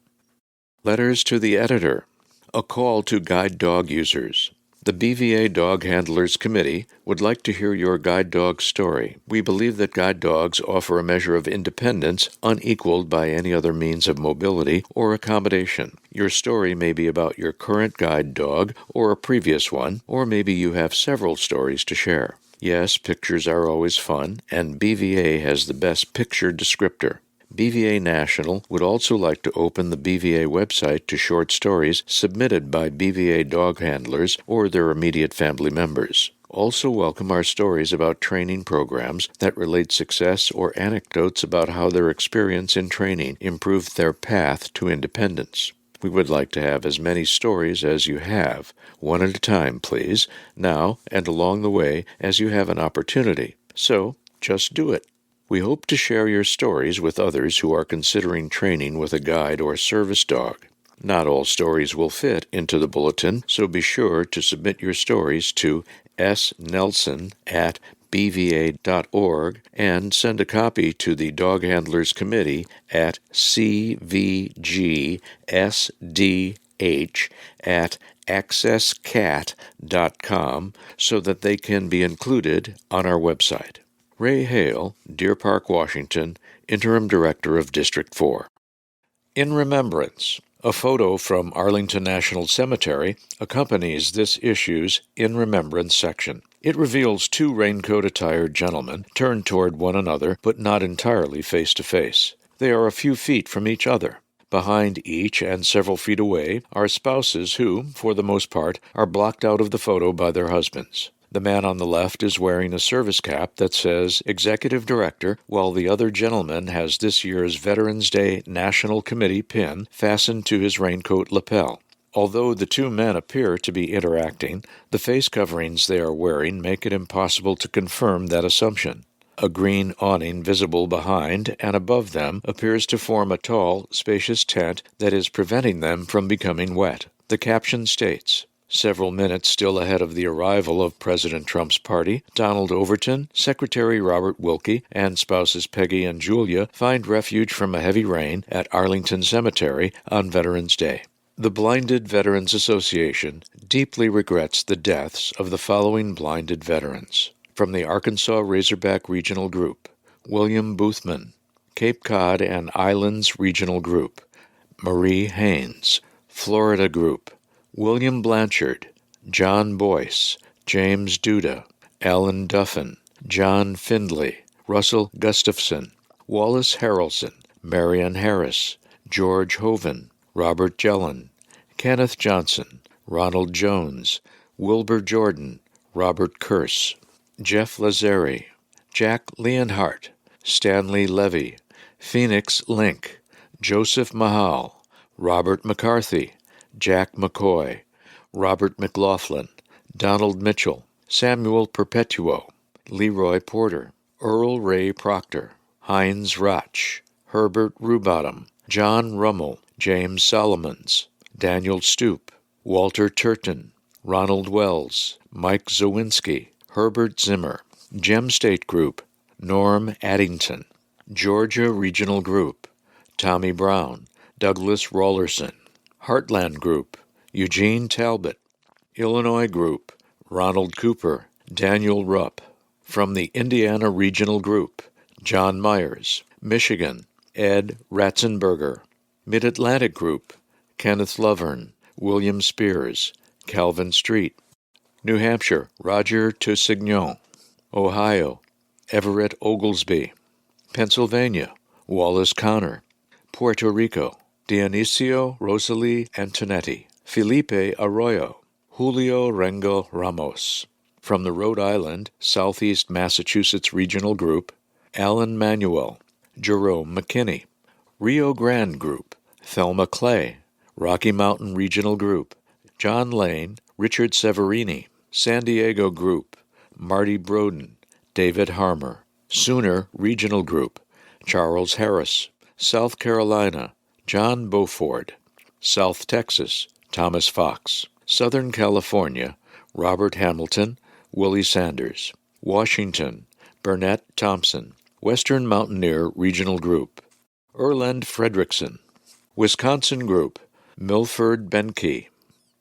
Letters to the Editor. A call to guide dog users. The BVA Dog Handlers Committee would like to hear your guide dog story. We believe that guide dogs offer a measure of independence unequaled by any other means of mobility or accommodation. Your story may be about your current guide dog or a previous one, or maybe you have several stories to share. Yes, pictures are always fun, and BVA has the best picture descriptor. BVA National would also like to open the BVA website to short stories submitted by BVA dog handlers or their immediate family members. Also welcome our stories about training programs that relate success or anecdotes about how their experience in training improved their path to independence. We would like to have as many stories as you have, one at a time, please, now and along the way as you have an opportunity. So, just do it. We hope to share your stories with others who are considering training with a guide or service dog. Not all stories will fit into the bulletin, so be sure to submit your stories to snelson@bva.org and send a copy to the Dog Handlers Committee at cvgSDH@accesscat.com so that they can be included on our website. Ray Hale, Deer Park, Washington, Interim Director of District 4. In Remembrance, a photo from Arlington National Cemetery accompanies this issue's In Remembrance section. It reveals two raincoat-attired gentlemen turned toward one another, but not entirely face-to-face. They are a few feet from each other. Behind each and several feet away are spouses who, for the most part, are blocked out of the photo by their husbands. The man on the left is wearing a service cap that says Executive Director, while the other gentleman has this year's Veterans Day National Committee pin fastened to his raincoat lapel. Although the two men appear to be interacting, the face coverings they are wearing make it impossible to confirm that assumption. A green awning visible behind and above them appears to form a tall, spacious tent that is preventing them from becoming wet. The caption states, "Several minutes still ahead of the arrival of President Trump's party, Donald Overton, Secretary Robert Wilkie, and spouses Peggy and Julia find refuge from a heavy rain at Arlington Cemetery on Veterans Day." The Blinded Veterans Association deeply regrets the deaths of the following blinded veterans. From the Arkansas Razorback Regional Group, William Boothman. Cape Cod and Islands Regional Group, Marie Haynes. Florida Group, William Blanchard, John Boyce, James Duda, Alan Duffin, John Findley, Russell Gustafson, Wallace Harrelson, Marion Harris, George Hoven, Robert Jellin, Kenneth Johnson, Ronald Jones, Wilbur Jordan, Robert Curse, Jeff Lazari, Jack Leonhardt, Stanley Levy, Phoenix Link, Joseph Mahal, Robert McCarthy, Jack McCoy, Robert McLaughlin, Donald Mitchell, Samuel Perpetuo, Leroy Porter, Earl Ray Proctor, Heinz Rotch, Herbert Rubottom, John Rummel, James Solomons, Daniel Stoop, Walter Turton, Ronald Wells, Mike Zawinski, Herbert Zimmer, Gem State Group, Norm Addington, Georgia Regional Group, Tommy Brown, Douglas Rollerson, Heartland Group, Eugene Talbot, Illinois Group, Ronald Cooper, Daniel Rupp. From the Indiana Regional Group, John Myers, Michigan, Ed Ratzenberger, Mid-Atlantic Group, Kenneth Lovern, William Spears, Calvin Street, New Hampshire, Roger Toussignon, Ohio, Everett Oglesby, Pennsylvania, Wallace Connor, Puerto Rico, Dionisio Rosalie Antonetti, Felipe Arroyo, Julio Rengo Ramos. From the Rhode Island, Southeast Massachusetts Regional Group, Alan Manuel, Jerome McKinney, Rio Grande Group, Thelma Clay, Rocky Mountain Regional Group, John Lane, Richard Severini, San Diego Group, Marty Broden, David Harmer, Sooner Regional Group, Charles Harris, South Carolina, John Beauford, South Texas, Thomas Fox, Southern California, Robert Hamilton, Willie Sanders, Washington, Burnett Thompson, Western Mountaineer Regional Group, Erland Fredrickson, Wisconsin Group, Milford Benke,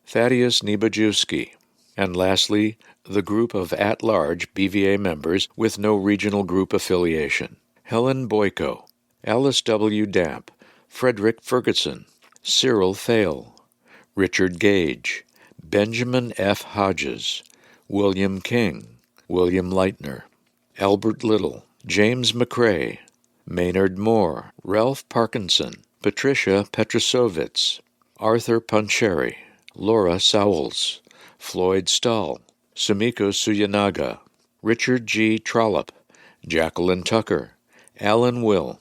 Thaddeus Niebajewski, And lastly, the group of at-large BVA members with no regional group affiliation: Helen Boyko, Alice W. Damp, Frederick Ferguson, Cyril Thale, Richard Gage, Benjamin F. Hodges, William King, William Leitner, Albert Little, James McCrae, Maynard Moore, Ralph Parkinson, Patricia Petrosovitz, Arthur Pancheri, Laura Sowles, Floyd Stahl, Sumiko Suyanaga, Richard G. Trollope, Jacqueline Tucker, Alan Will.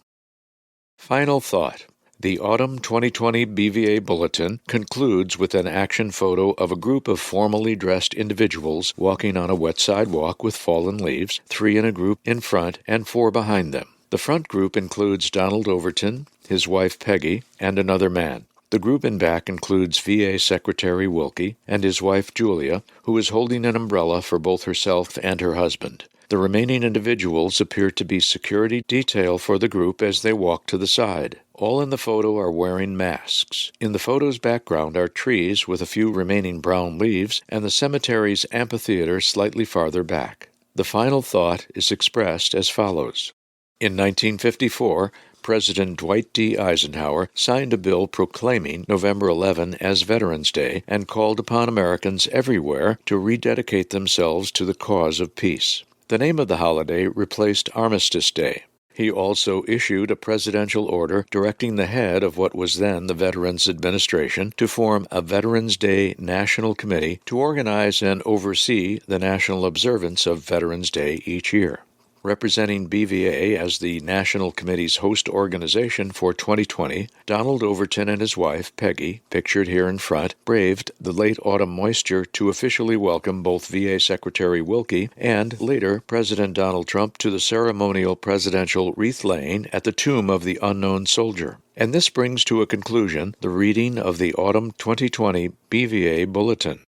Final thought. The Autumn 2020 BVA Bulletin concludes with an action photo of a group of formally dressed individuals walking on a wet sidewalk with fallen leaves, 3 in a group in front and 4 behind them. The front group includes Donald Overton, his wife Peggy, and another man. The group in back includes VA Secretary Wilkie and his wife Julia, who is holding an umbrella for both herself and her husband. The remaining individuals appear to be security detail for the group as they walk to the side. All in the photo are wearing masks. In the photo's background are trees with a few remaining brown leaves and the cemetery's amphitheater slightly farther back. The final thought is expressed as follows. In 1954, President Dwight D. Eisenhower signed a bill proclaiming November 11 as Veterans Day and called upon Americans everywhere to rededicate themselves to the cause of peace. The name of the holiday replaced Armistice Day. He also issued a presidential order directing the head of what was then the Veterans Administration to form a Veterans Day National Committee to organize and oversee the national observance of Veterans Day each year. Representing BVA as the National Committee's host organization for 2020, Donald Overton and his wife, Peggy, pictured here in front, braved the late autumn moisture to officially welcome both VA Secretary Wilkie and, later, President Donald Trump to the ceremonial presidential wreath-laying at the tomb of the unknown soldier. And this brings to a conclusion the reading of the Autumn 2020 BVA Bulletin.